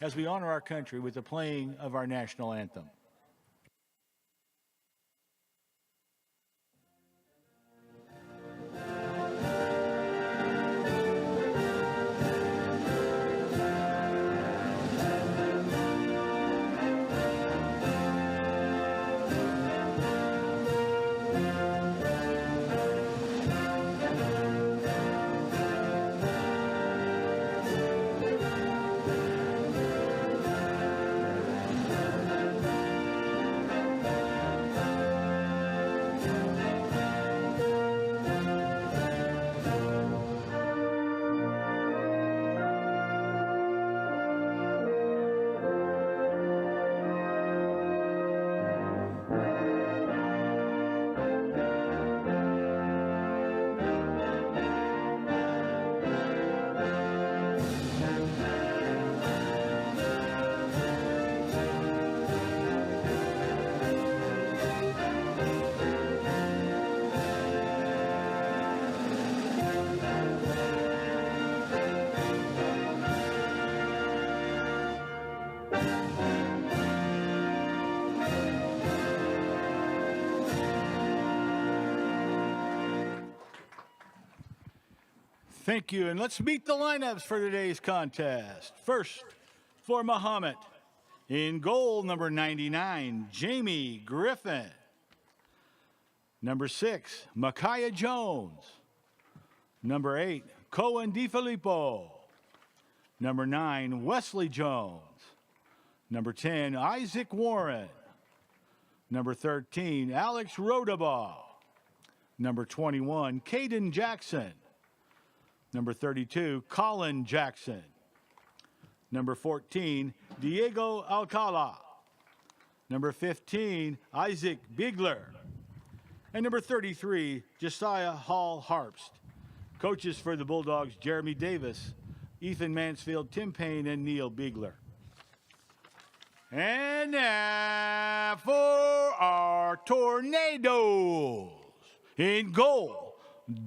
as we honor our country with the playing of our national anthem. Thank you, and let's meet the lineups for today's contest. First, for Mahomet, in goal, number 99, Jamie Griffin. Number 6, Micaiah Jones. Number 8, Cohen DiFilippo. Number 9, Wesley Jones. Number 10, Isaac Warren. Number 13, Alex Rodabaugh. Number 21, Caden Jackson. Number 32, Colin Jackson. Number 14, Diego Alcala. Number 15, Isaac Bigler. And number 33, Josiah Hall Harpst. Coaches for the Bulldogs, Jeremy Davis, Ethan Mansfield, Tim Payne, and Neil Bigler. And now for our Tornadoes. In goal,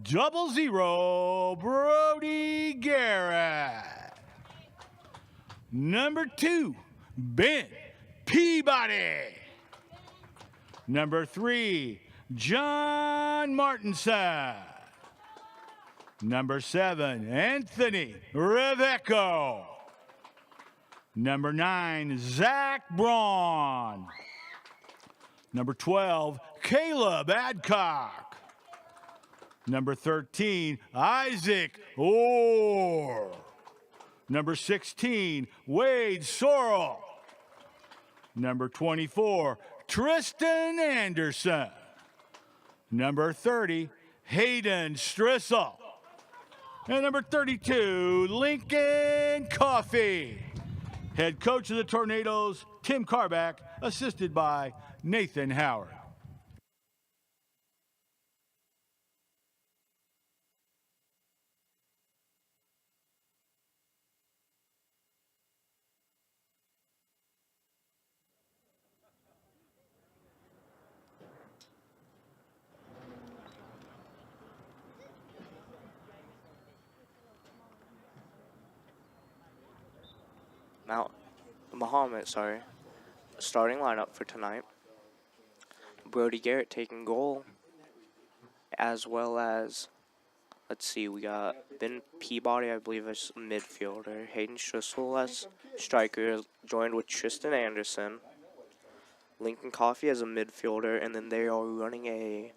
00, Brody Garrett. Number 2, Ben Peabody. Number 3, John Martinson. Number 7, Anthony Reveco. Number 9, Zach Braun. Number 12, Caleb Adcock. Number 13, Isaac Orr. Number 16, Wade Sorrell. Number 24, Tristan Anderson. Number 30, Hayden Strissel. And number 32, Lincoln Coffey. Head coach of the Tornadoes, Tim Carback, assisted by Nathan Howard. Mahomet, starting lineup for tonight. Brody Garrett taking goal, as well as, let's see, we got Ben Peabody, I believe, as midfielder, Hayden Strissel as striker, joined with Tristan Anderson, Lincoln Coffey as a midfielder, and then they are running a,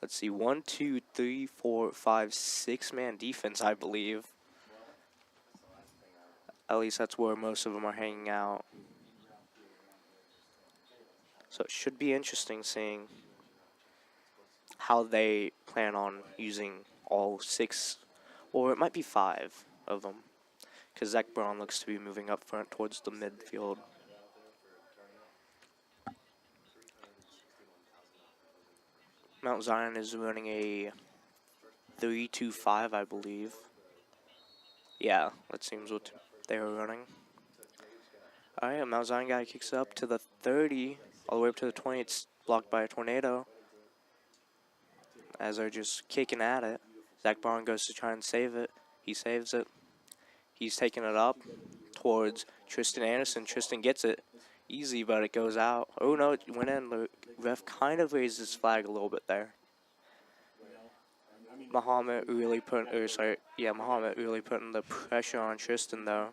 let's see, 1, 2, 3, 4, 5, 6-man defense, I believe. At least that's where most of them are hanging out. So it should be interesting seeing how they plan on using all 6, or it might be 5 of them, because Zach Braun looks to be moving up front towards the midfield. Mount Zion is running a 3-2-5, I believe. Yeah, that seems what they were running. Alright, Mount Zion guy kicks up to the 30, all the way up to the 20. It's blocked by a Tornado, as they're just kicking at it. Zach Braun goes to try and save it. He saves it. He's taking it up. towards Tristan Anderson. Tristan gets it easy, but it goes out. Oh no, it went in. The ref kind of raised his flag a little bit there. Mahomet really putting the pressure on Tristan though.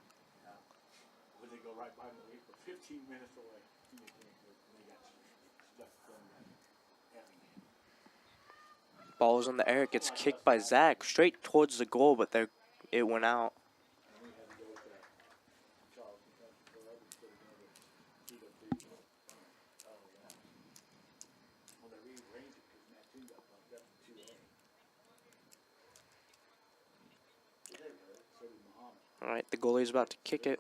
Ball's in the air, it gets kicked by Zach straight towards the goal, but it went out. Alright, the goalie's about to kick it.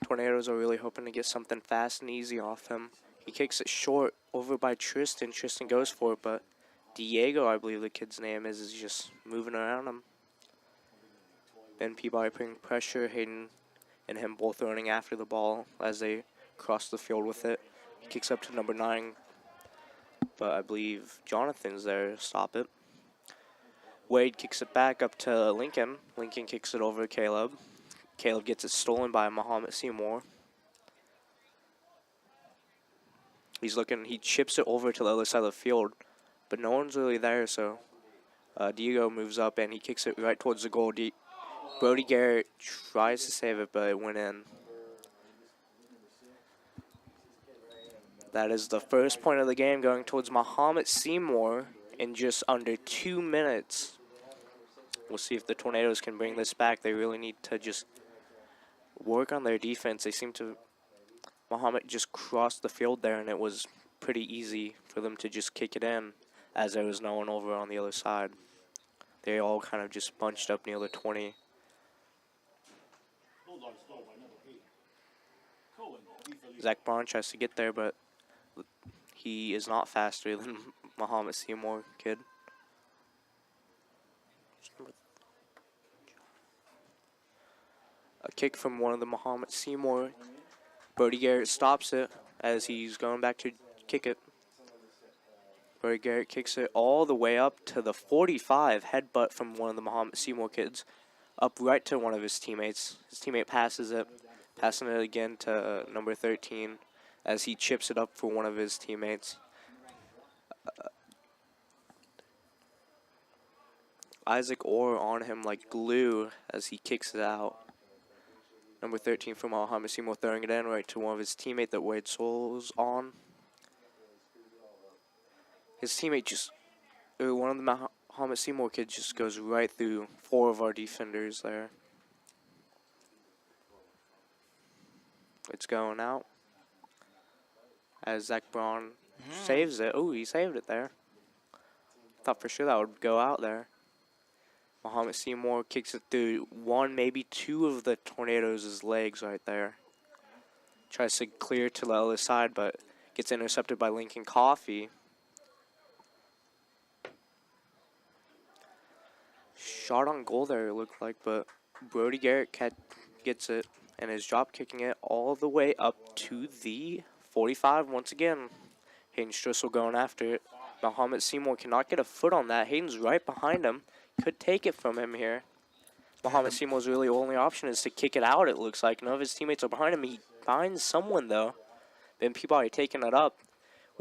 Tornadoes are really hoping to get something fast and easy off him. He kicks it short over by Tristan. Tristan goes for it, but Diego, I believe the kid's name is just moving around him. Ben Peabody putting pressure. Hayden and him both running after the ball as they cross the field with it. He kicks up to number 9, but I believe Jonathan's there to stop it. Wade kicks it back up to Lincoln. Lincoln kicks it over to Caleb. Caleb gets it stolen by Mahomet-Seymour. He chips it over to the other side of the field, but no one's really there, so Diego moves up and he kicks it right towards the goal. Brody Garrett tries to save it, but it went in. That is the first point of the game going towards Mahomet-Seymour in just under 2 minutes. We'll see if the Tornadoes can bring this back. They really need to just work on their defense. Mahomet just crossed the field there, and it was pretty easy for them to just kick it in as there was no one over on the other side. They all kind of just bunched up near the 20. Zach Braun tries to get there, but he is not faster than Mahomet-Seymour kid. A kick from one of the Mahomet-Seymour. Brody Garrett stops it as he's going back to kick it. Brody Garrett kicks it all the way up to the 45. Headbutt from one of the Mahomet-Seymour kids. Up right to one of his teammates. His teammate passes it. Passing it again to number 13 as he chips it up for one of his teammates. Isaac Orr on him like glue as he kicks it out. Number 13 from Mahomet-Seymour throwing it in right to one of his teammates that Wade Souls on. His teammate one of the Mahomet-Seymour kids just goes right through 4 of our defenders there. It's going out as Zach Braun saves it. Oh, he saved it there. Thought for sure that would go out there. Mahomet-Seymour kicks it through 1, maybe 2 of the Tornadoes' legs right there. Tries to clear to the other side, but gets intercepted by Lincoln Coffee. Shot on goal there, it looked like, but Brody Garrett gets it and is drop kicking it all the way up to the 45 once again. Hayden Strissel going after it. Mahomet-Seymour cannot get a foot on that. Hayden's right behind him. Could take it from him here. Mahomet-Seymour's really only option is to kick it out, it looks like. None of his teammates are behind him. He finds someone, though. Ben Peabody taking it up.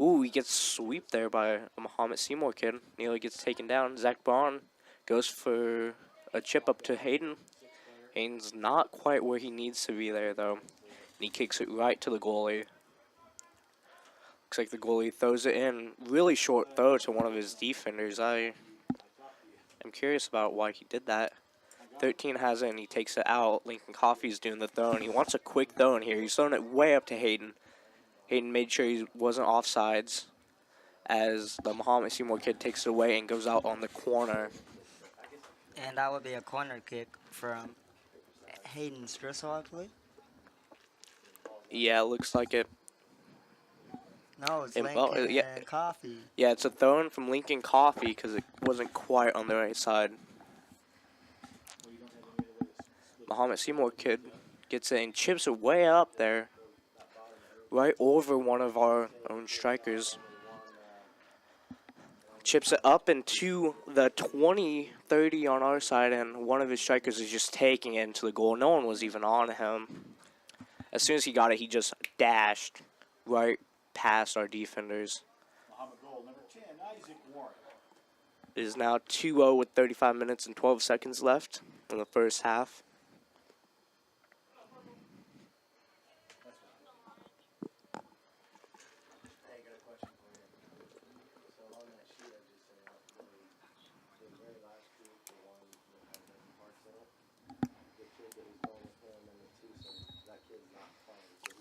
Ooh, he gets swept there by a Mahomet-Seymour kid. Nearly gets taken down. Zach Braun goes for a chip up to Hayden. Hayden's not quite where he needs to be there, though. And he kicks it right to the goalie. Looks like the goalie throws it in. Really short throw to one of his defenders. I'm curious about why he did that. 13 has it and he takes it out. Lincoln Coffee's doing the throw and he wants a quick throw in here. He's throwing it way up to Hayden. Hayden made sure he wasn't offsides as the Mahomet-Seymour kid takes it away and goes out on the corner. And that would be a corner kick from Hayden Strissel, I believe. Yeah, it looks like it. No, it's Lincoln Coffee. Yeah, it's a throw-in from Lincoln Coffee because it wasn't quite on the right side. Mahomet-Seymour kid gets it and chips it way up there. Right over one of our own strikers. chips it up into the 20-30 on our side, and one of his strikers is just taking it into the goal. No one was even on him. As soon as he got it, he just dashed right past our defenders. It is now 2-0 with 35 minutes and 12 seconds left in the first half.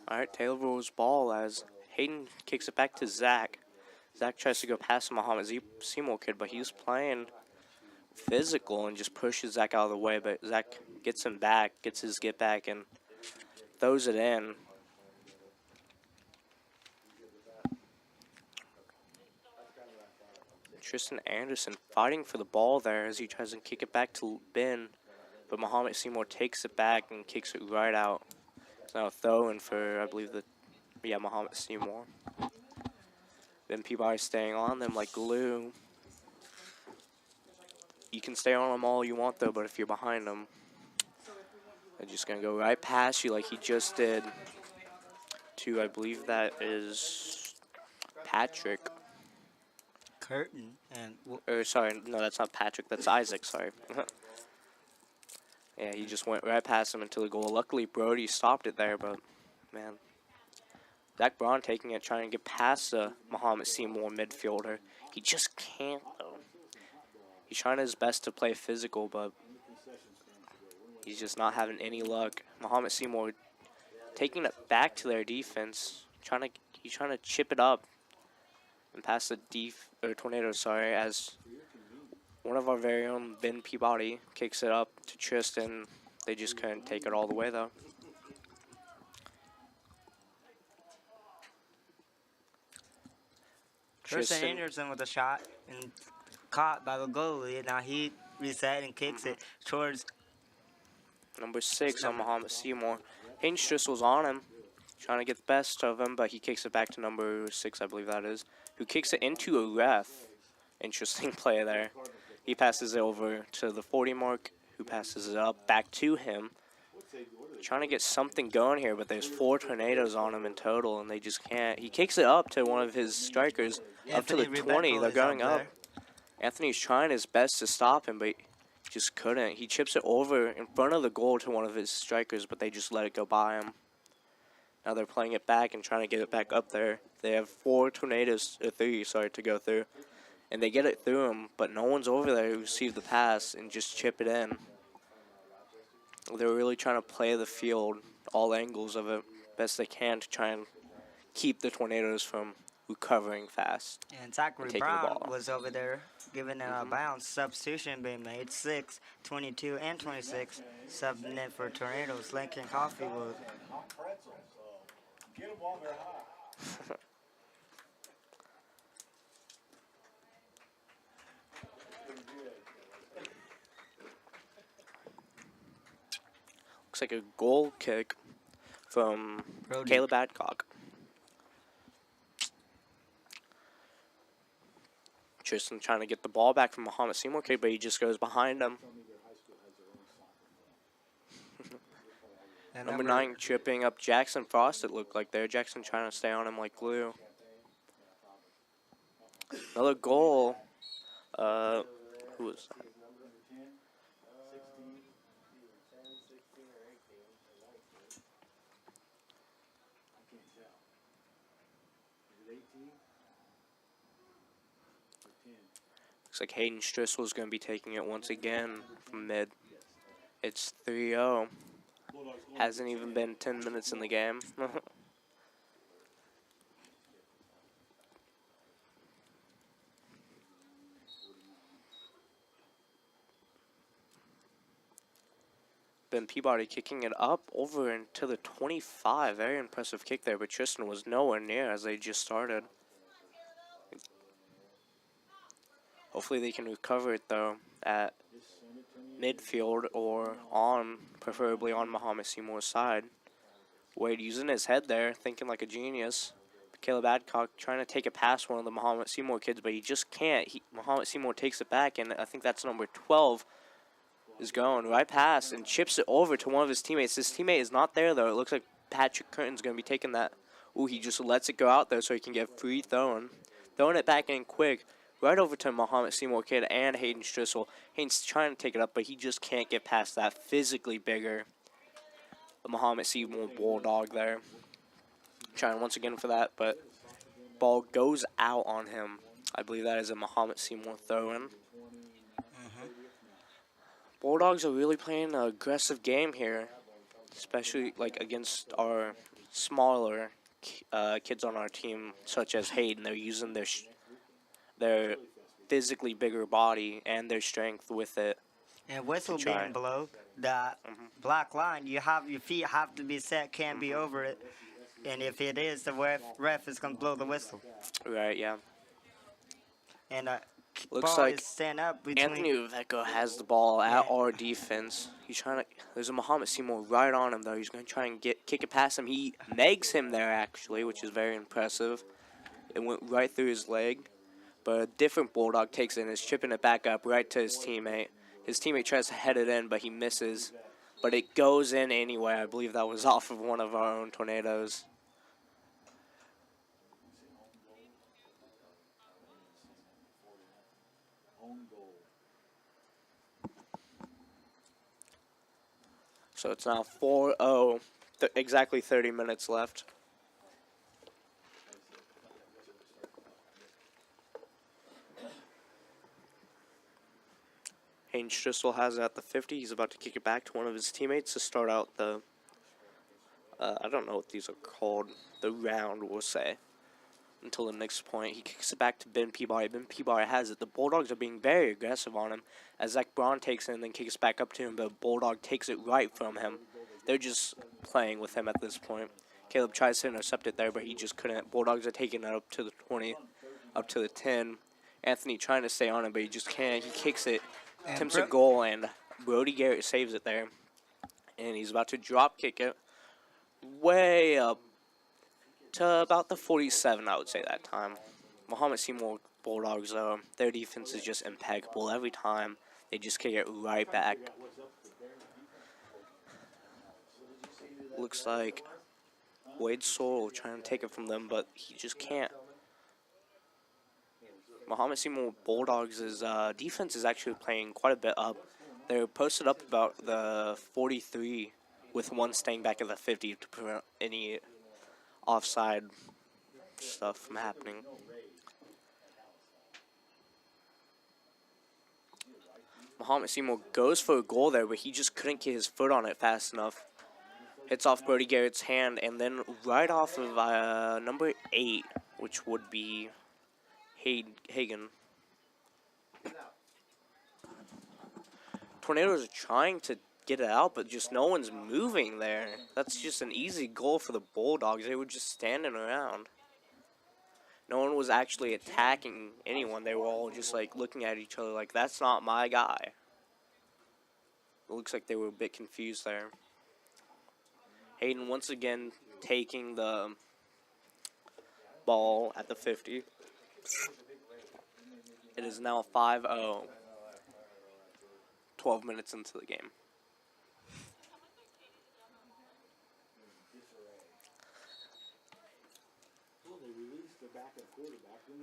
All right, Taylor's ball as Hayden kicks it back to Zach. Zach tries to go past the Mahomet-Seymour kid, but he's playing physical and just pushes Zach out of the way. But Zach gets him back, gets his get back, and throws it in. Tristan Anderson fighting for the ball there as he tries to kick it back to Ben, but Mahomet-Seymour takes it back and kicks it right out. It's now a throw-in for, I believe, Mahomet-Seymour. Ben Peabody staying on them like glue. You can stay on them all you want, though, but if you're behind them, they're just going to go right past you like he just did to, I believe that is Patrick. Curtin and Or, sorry, no, that's not Patrick. That's Isaac, sorry. Yeah, he just went right past him into the goal. Luckily, Brody stopped it there, but, man. Zach Braun taking it, trying to get past the Mahomet-Seymour midfielder. He just can't, though. He's trying his best to play physical, but he's just not having any luck. Mahomet-Seymour taking it back to their defense. He's trying to chip it up and pass the Tornado, as one of our very own Ben Peabody kicks it up to Tristan. They just couldn't take it all the way, though. Tristan Anderson with a shot and caught by the goalie. Now he reset and kicks it towards number 6 on Mahomet-Seymour. Hayden Strissel's on him, trying to get the best of him, but he kicks it back to number 6, I believe that is, who kicks it into a ref. Interesting play there. He passes it over to the 40 mark, who passes it up back to him. Trying to get something going here, but there's 4 tornadoes on him in total, and they just can't. He kicks it up to one of his strikers, up to the 20. They're going up. Anthony's trying his best to stop him, but he just couldn't. He chips it over in front of the goal to one of his strikers, but they just let it go by him. Now they're playing it back and trying to get it back up there. They have 3 to go through. And they get it through him, but no one's over there who received the pass and just chip it in. They're really trying to play the field, all angles of it, best they can to try and keep the Tornadoes from recovering fast. And Zachary Brown was over there giving it a bounce. Substitution being made. 6, 22, and 26 subbing in for Tornadoes. Lincoln Coffeewood. Get them while they're hot. Looks like a goal kick from Caleb Adcock. Tristan trying to get the ball back from Mahomet-Seymour kid, but he just goes behind him. Number 9 tripping up Jackson Frost, it looked like there. Jackson trying to stay on him like glue. Another goal. Who was that? Looks like Hayden Strisel is going to be taking it once again from mid. It's 3-0. Hasn't even been 10 minutes in the game. Ben Peabody kicking it up over into the 25. Very impressive kick there, but Tristan was nowhere near as they just started. Hopefully they can recover it, though, at midfield or preferably on Mahomet-Seymour's side. Wade using his head there, thinking like a genius. Caleb Adcock trying to take it past one of the Mahomet-Seymour kids, but he just can't. Mahomet-Seymour takes it back, and I think that's number 12 is going right past and chips it over to one of his teammates. His teammate is not there, though. It looks like Patrick Curtin's going to be taking that. Ooh, he just lets it go out there so he can get free throwing. Throwing it back in quick, right over to Mahomet-Seymour kid and Hayden Strissel. Hayden's trying to take it up, but he just can't get past that physically bigger Mahomet-Seymour Bulldog there. Trying once again for that, but ball goes out on him. I believe that is a Mahomet-Seymour throw-in. Bulldogs are really playing an aggressive game here, especially like against our smaller kids on our team, such as Hayden. They're using their physically bigger body and their strength with it. And whistle being below that black line, your feet have to be set, can't be over it. And if it is, the ref is going to blow the whistle. Right, yeah. And looks ball like is stand up between Anthony Uveco has the ball at our defense. He's trying to. There's a Mahomet-Seymour right on him, though. He's going to try and kick it past him. He megs him there, actually, which is very impressive. It went right through his leg. But a different Bulldog takes it and is chipping it back up right to his teammate. His teammate tries to head it in, but he misses. But it goes in anyway. I believe that was off of one of our own Tornadoes. So it's now 4-0, exactly 30 minutes left. Hayden Strissel has it at the 50. He's about to kick it back to one of his teammates to start out the, I don't know what these are called, the round, we'll say, until the next point. He kicks it back to Ben Peabody. Ben Peabody has it. The Bulldogs are being very aggressive on him as Zach Braun takes it and then kicks back up to him, but Bulldog takes it right from him. They're just playing with him at this point. Caleb tries to intercept it there, but he just couldn't. Bulldogs are taking it up to the 20, up to the 10. Anthony trying to stay on it, but he just can't. He kicks it, attempts a goal, and Brody Garrett saves it there. And he's about to drop kick it way up to about the 47, I would say, that time. Mahomet-Seymour Bulldogs, though, their defense is just impeccable every time. They just kick it right back. Looks like Wade Sorrell trying to take it from them, but he just can't. Mahomet-Seymour Bulldogs' defense is actually playing quite a bit up. They're posted up about the 43 with one staying back at the 50 to prevent any offside stuff from happening. Mahomet-Seymour goes for a goal there, but he just couldn't get his foot on it fast enough. Hits off Brody Garrett's hand, and then right off of number 8, which would be Hagen. Tornadoes are trying to get it out, but just no one's moving there. That's just an easy goal for the Bulldogs. They were just standing around. No one was actually attacking anyone. They were all just like looking at each other like, that's not my guy. It looks like they were a bit confused there. Hayden once again taking the ball at the 50. It is now 5-0. 12 minutes into the game.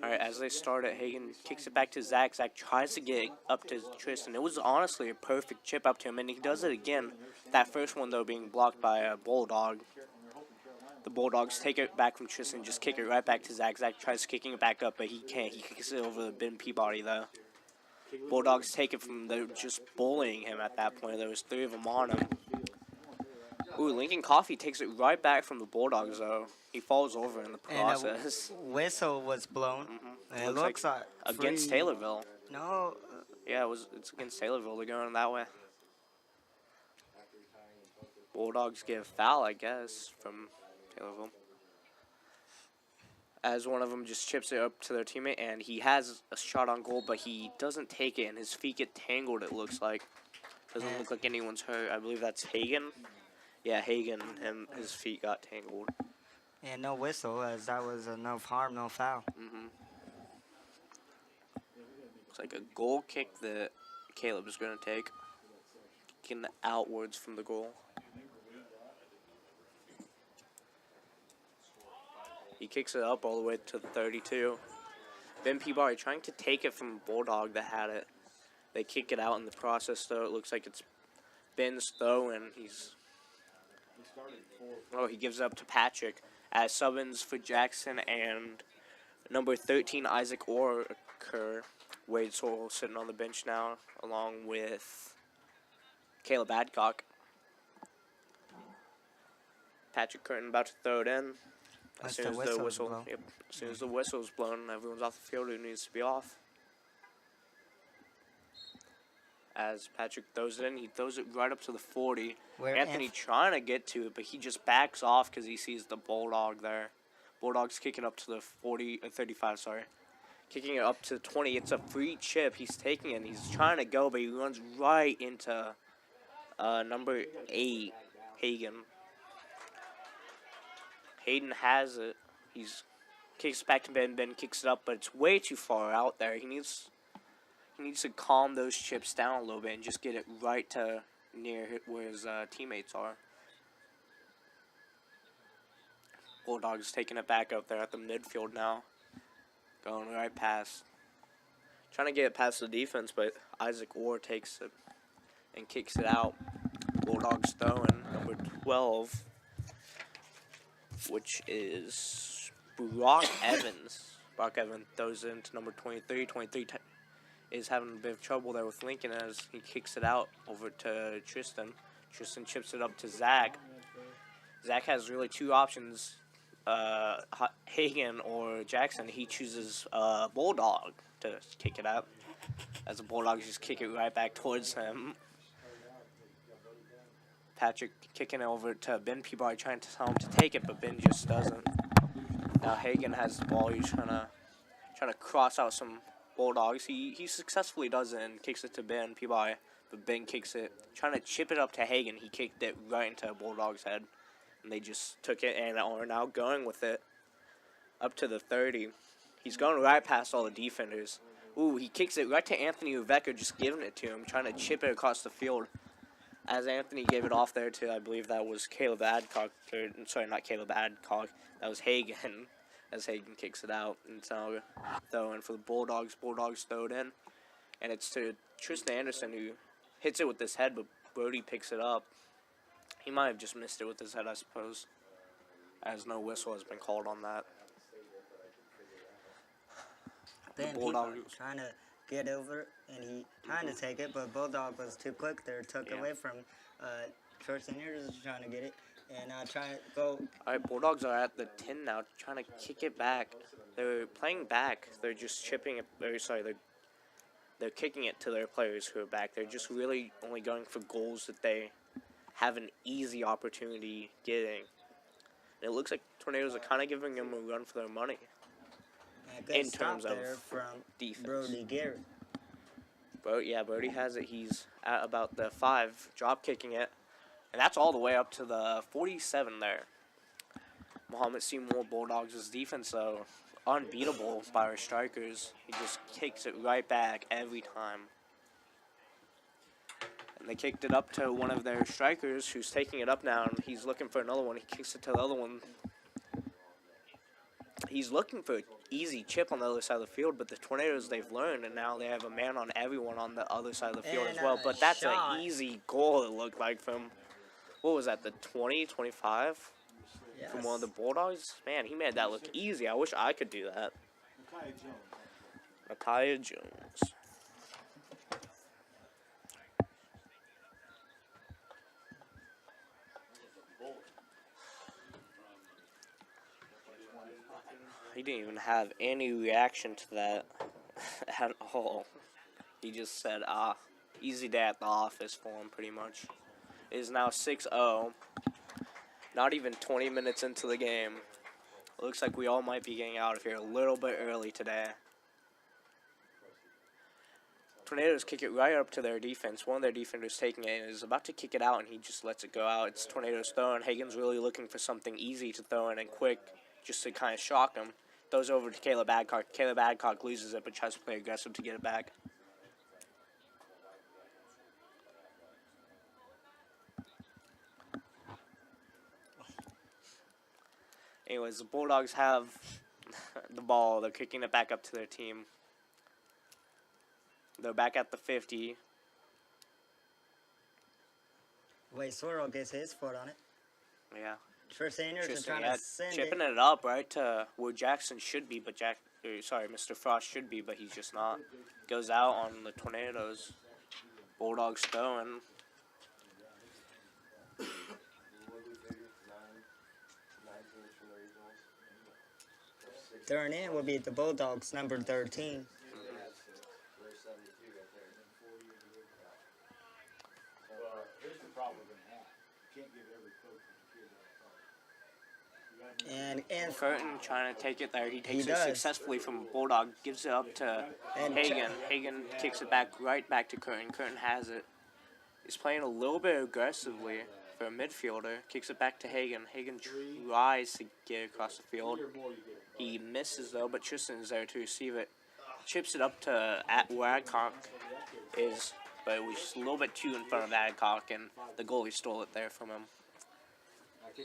Alright, as they start it, Hagen kicks it back to Zach. Zach tries to get up to Tristan. It was honestly a perfect chip up to him, and he does it again. That first one, though, being blocked by a Bulldog. The Bulldogs take it back from Tristan, just kick it right back to Zach. Zach tries kicking it back up, but he can't. He kicks it over the Ben Peabody, though. Bulldogs take it from, they're just bullying him at that point. There was 3 of them on him. Ooh, Lincoln Coffey takes it right back from the Bulldogs, though. He falls over in the process. And a whistle was blown. And it looks like against Taylorville. No. Yeah, it's against Taylorville. They're going that way. Bulldogs get a foul, I guess, from Taylorville. As one of them just chips it up to their teammate, and he has a shot on goal, but he doesn't take it, and his feet get tangled, it looks like. Doesn't look like anyone's hurt. I believe that's Hagen. Yeah, Hagen, his feet got tangled. And no whistle, as that was a no harm, no foul. Looks like a goal kick that Caleb is going to take. Kicking outwards from the goal. He kicks it up all the way to the 32. Ben Peabody trying to take it from Bulldog that had it. They kick it out in the process, though. It looks like it's Ben's throw, and he gives it up to Patrick as sub-ins for Jackson and number 13, Isaac Orker. Wade Sorrell sitting on the bench now, along with Caleb Adcock. Patrick Curtin about to throw it in. As soon as the whistle, as soon as the whistle's blown, everyone's off the field who needs to be off. As Patrick throws it in, he throws it right up to the 40. Anthony trying to get to it, but he just backs off because he sees the Bulldog there. Bulldog's kicking up to the 35, sorry. Kicking it up to 20. It's a free chip. He's taking it, and he's trying to go, but he runs right into number 8, Hagen. Hayden has it. He's kicks back to Ben. Ben kicks it up, but it's way too far out there. He needs to calm those chips down a little bit and just get it right to near where his teammates are. Bulldogs taking it back up there at the midfield now. Going right past. Trying to get it past the defense, but Isaac Orr takes it and kicks it out. Bulldogs throwing number 12, which is Brock Evans. Brock Evans throws it into number 23. 23 is having a bit of trouble there with Lincoln as he kicks it out over to Tristan. Tristan chips it up to Zach. Zach has really two options, Hagen or Jackson. He chooses Bulldog to kick it out, as the Bulldogs just kick it right back towards him. Patrick kicking it over to Ben Peabody, trying to tell him to take it, but Ben just doesn't. Now Hagen has the ball. He's trying to cross out some Bulldogs. He successfully does it and kicks it to Ben Peabody, but Ben kicks it, trying to chip it up to Hagen. He kicked it right into Bulldog's head, and they just took it and are now going with it up to the 30. He's going right past all the defenders. Ooh, he kicks it right to Anthony Uveca, just giving it to him, trying to chip it across the field. As Anthony gave it off there to, I believe that was Caleb Adcock. Sorry, not Caleb Adcock. That was Hagen. As Hagen kicks it out. And it's now throwing for the Bulldogs. Bulldogs throw it in. And it's to Tristan Anderson, who hits it with his head, but Brody picks it up. He might have just missed it with his head, I suppose, as no whistle has been called on that. Then Bulldog trying to get over, and he trying to take it, but Bulldog was too quick there, took away from Tristan Anderson trying to get it, and trying to go. All right, Bulldogs are at the 10 now, trying to kick it back. They're playing back. They're just chipping it. They're kicking it to their players who are back. They're just really only going for goals that they have an easy opportunity getting. And it looks like Tornadoes are kind of giving them a run for their money in terms of defense. Brody Garrett. Brody has it. He's at about the 5, drop kicking it. And that's all the way up to the 47 there. Mahomet-Seymour Bulldogs' defense, though, unbeatable by our strikers. He just kicks it right back every time. And they kicked it up to one of their strikers, who's taking it up now, and he's looking for another one. He kicks it to the other one. He's looking for an easy chip on the other side of the field, but the Tornadoes, they've learned, and now they have a man on everyone on the other side of the field as well. But that's an easy goal, it looked like, from, what was that, the 20, 25? Yes. From one of the Bulldogs? Man, he made that look easy. I wish I could do that. Micaiah Jones. He didn't even have any reaction to that at all. He just said, easy day at the office for him, pretty much. It is now 6-0. Not even 20 minutes into the game. Looks like we all might be getting out of here a little bit early today. Tornadoes kick it right up to their defense. One of their defenders taking it and is about to kick it out, and he just lets it go out. It's Tornadoes throw, and Hagen's really looking for something easy to throw in and quick, just to kind of shock him. Throws over to Caleb Adcock. Caleb Adcock loses it, but tries to play aggressive to get it back. Anyways, the Bulldogs have the ball. They're kicking it back up to their team. They're back at the 50. Wait, Swirl gets his foot on it. Yeah. Trent Sanders is Interesting. trying Yeah, to send chipping it. it up right to where Jackson should be, but Mr. Frost should be, but he's just not. Goes out on the Tornadoes. Bulldogs throwing. Third in will be the Bulldogs, number 13. And Curtin trying to take it there. He takes it does. successfully from a Bulldog. Gives it up to And Hagen. Hagen kicks it back right back to Curtin. Curtin has it. He's playing a little bit aggressively for a midfielder. Kicks it back to Hagen. Hagen tries to get across the field. He misses though, but Tristan is there to receive it. Chips it up to where Adcock is, but it was just a little bit too in front of Adcock, and the goalie stole it there from him.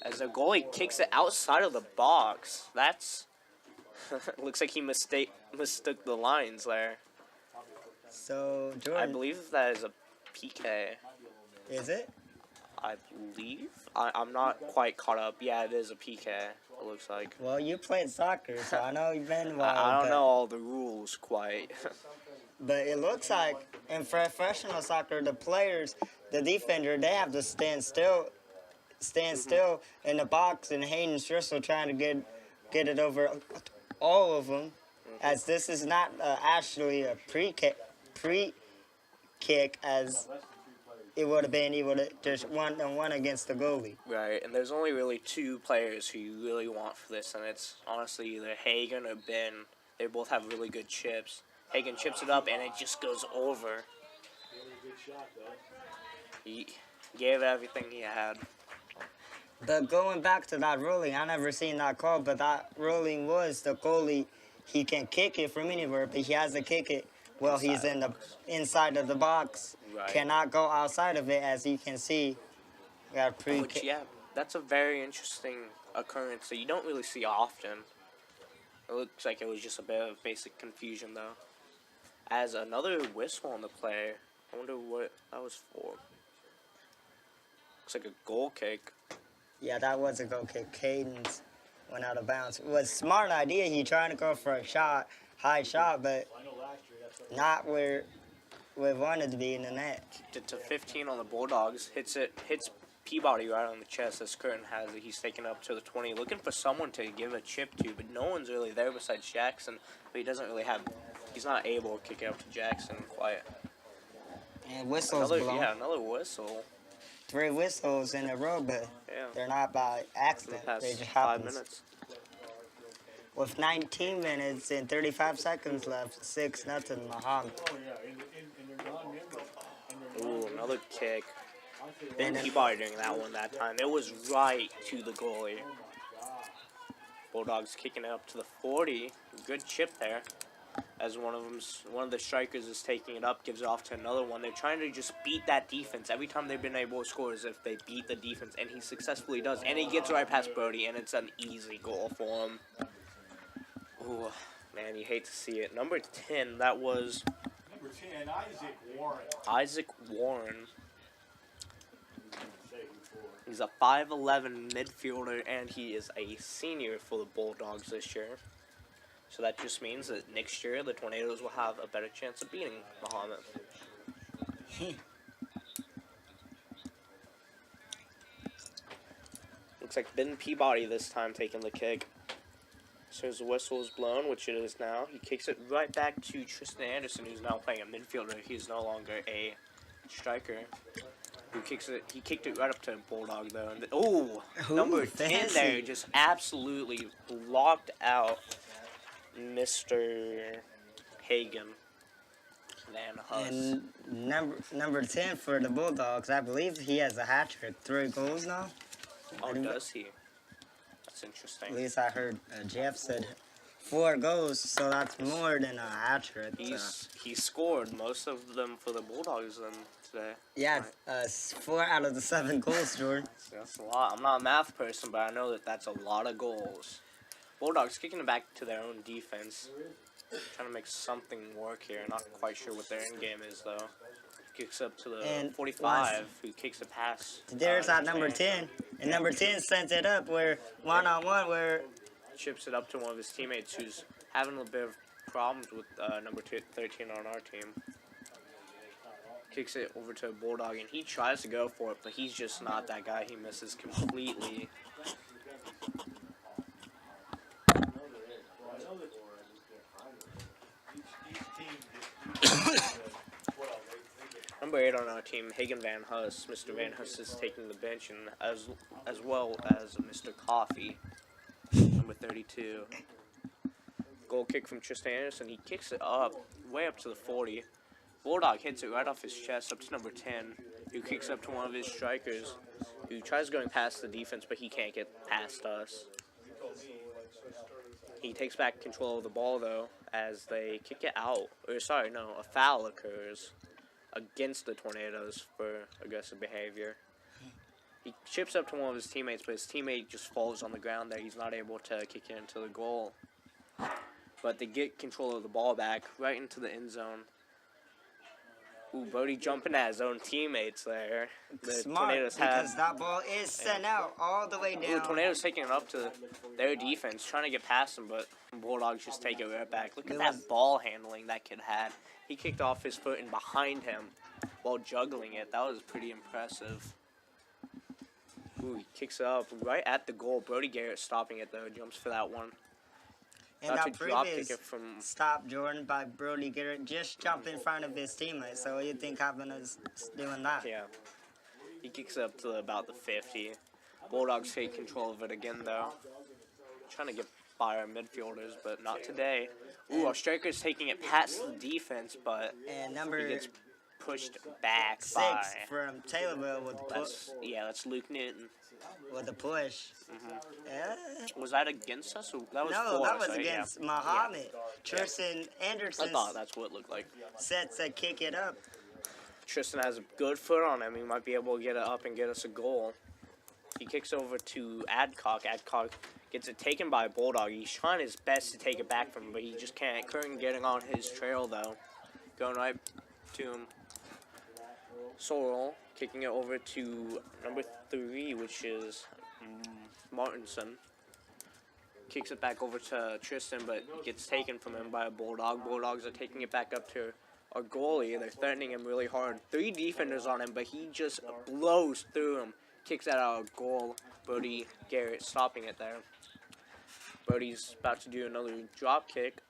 As the goalie kicks it outside of the box. That's looks like he mistook the lines there. so, Jordan, I believe that is a PK. is it? I believe. I'm not quite caught up. Yeah, it is a PK. It looks like. Well, you played soccer, so I know you've been I don't know all the rules quite. But it looks like in professional soccer, the players, the defender, they have to stand still in the box, and Hayden Strissel trying to get it over all of them, as this is not actually a pre-kick as it would have been. He would have just one against the goalie. Right, and there's only really two players who you really want for this, and it's honestly either Hagen or Ben. They both have really good chips. Hagen chips it up, and it just goes over. He gave everything he had. But going back to that ruling, I never seen that call, but that ruling was the goalie, he can kick it from anywhere, but he has to kick it while he's in the inside of the box. Right. Cannot go outside of it, as you can see. Got Which, yeah, that's a very interesting occurrence that you don't really see often. It looks like it was just a bit of basic confusion, though. As another whistle on the play, I wonder what that was for. Looks like a goal kick. Yeah, that was a goal kick. Caden's went out of bounds. It was a smart idea. He trying to go for a shot, high shot, but not where we wanted to be in the net. Kicked it to 15 on the Bulldogs. Hits Peabody right on the chest as Curtin has it. He's taken up to the 20, looking for someone to give a chip to, but no one's really there besides Jackson. But he doesn't really have. He's not able to kick it up to Jackson quite. And whistles blown. Yeah, another whistle. 3 whistles in a row, but Yeah. they're not by accident. Past They just 5 happens. minutes. With 19 minutes and 35 seconds left, 6-0 Mahomet. Ooh, another kick. Ben Peabody doing that one that time. It was right to the goalie. Bulldogs kicking it up to the 40. Good chip there. As one of the strikers is taking it up, gives it off to another one. They're trying to just beat that defense. Every time they've been able to score is if they beat the defense, and he successfully does. And he gets right past Brody, and it's an easy goal for him. Ooh, man, you hate to see it. Number 10, that was Number 10, Isaac Warren. Isaac Warren. He's a 5'11 midfielder, and he is a senior for the Bulldogs this year. So that just means that next year the Tornadoes will have a better chance of beating Mahomet. Looks like Ben Peabody this time taking the kick. So his whistle is blown, which it is now. He kicks it right back to Tristan Anderson, who's now playing a midfielder. He's no longer a striker. Who kicks it? He kicked it right up to Bulldog though. And number 10 there just absolutely blocked out Mr. Hagen. Van Huss. And number 10 for the Bulldogs, I believe he has a hat trick, 3 goals now. Oh, does he? That's At interesting. least I heard Jeff said 4 goals, so that's more than a hat trick. He scored most of them for the Bulldogs then today. Yeah, Right. 4 out of the 7 goals, Jordan. That's a lot. I'm not a math person, but I know that that's a lot of goals. Bulldogs kicking it back to their own defense. Trying to make something work here. Not quite sure what their end game is, though. Kicks up to the And 45, who kicks a pass. There's our number 10. And number 10 sends it up where one-on-one where Chips it up to one of his teammates who's having a bit of problems with number 13 on our team. Kicks it over to Bulldog, and he tries to go for it, but he's just not that guy. He misses completely. Number 8 on our team, Hagen Van Huss. Mr. Van Huss is taking the bench, and as well as Mr. Coffee, number 32. Goal kick from Tristan Anderson. He kicks it up, way up to the 40. Bulldog hits it right off his chest up to number 10, who kicks up to one of his strikers, who tries going past the defense, but he can't get past us. He takes back control of the ball, though, as they kick it out. Or, sorry, no, a foul occurs against the Tornadoes for aggressive behavior. He chips up to one of his teammates, but his teammate just falls on the ground there. He's not able to kick it into the goal. But they get control of the ball back right into the end zone. Ooh, Bodie jumping at his own teammates there. The smart, Tornadoes because that ball is sent out all the way down. Ooh, Tornadoes taking it up to their defense, trying to get past them, but Bulldogs just take it right back. Look at that ball handling that kid had. He kicked off his foot and behind him while juggling it. That was pretty impressive. Ooh, he kicks it up right at the goal. Brody Garrett stopping it, though. Jumps for that one. And that previous stop, Jordan, by Brody Garrett just jumped in front of his teammate. So what do you think happened is doing that? Yeah. He kicks it up to about the 50. Bulldogs take control of it again, though. Trying to get by our midfielders, but not today. Ooh, our striker's taking it past the defense, but and number he gets pushed back 6 by... from Taylorville with the push. Yeah, that's Luke Newton. With the push. Yeah. Was that against us? Or that was No, for that us, was right? against Yeah. Mahomet. Tristan Anderson I thought that's what it looked like. set to kick it up. Tristan has a good foot on him. He might be able to get it up and get us a goal. He kicks over to Adcock. Adcock gets it taken by Bulldog. He's trying his best to take it back from him, but he just can't. Curtin getting on his trail, though. Going right to him. Sorrel kicking it over to number 3, which is Martinson. Kicks it back over to Tristan, but gets taken from him by a Bulldog. Bulldogs are taking it back up to our goalie. They're threatening him really hard. 3 defenders on him, but he just blows through him. Kicks that out of goal. Brody Garrett stopping it there. Brody's about to do another drop kick.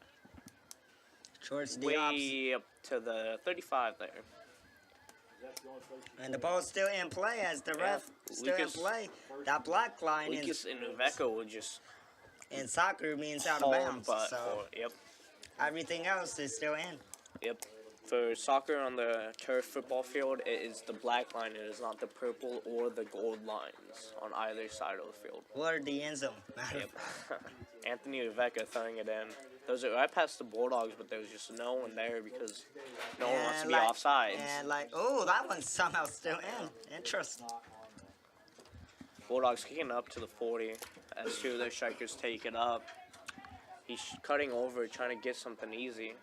Towards the way up to the 35 there. And the ball's still in play as the ref still in play. That black line Lucas and Uveco will just... in soccer means out of bounds. So yep. Everything else is still in. Yep. For soccer on the turf football field, it is the black line. It is not the purple or the gold lines on either side of the field. Or the end zone. Yep. Anthony Uveca throwing it in. Those are right past the Bulldogs, but there was just no one there because no one wants to be offsides. And oh, that one's somehow still in. Interesting. Bulldogs kicking up to the 40 as 2 of their strikers take it up. He's cutting over, trying to get something easy.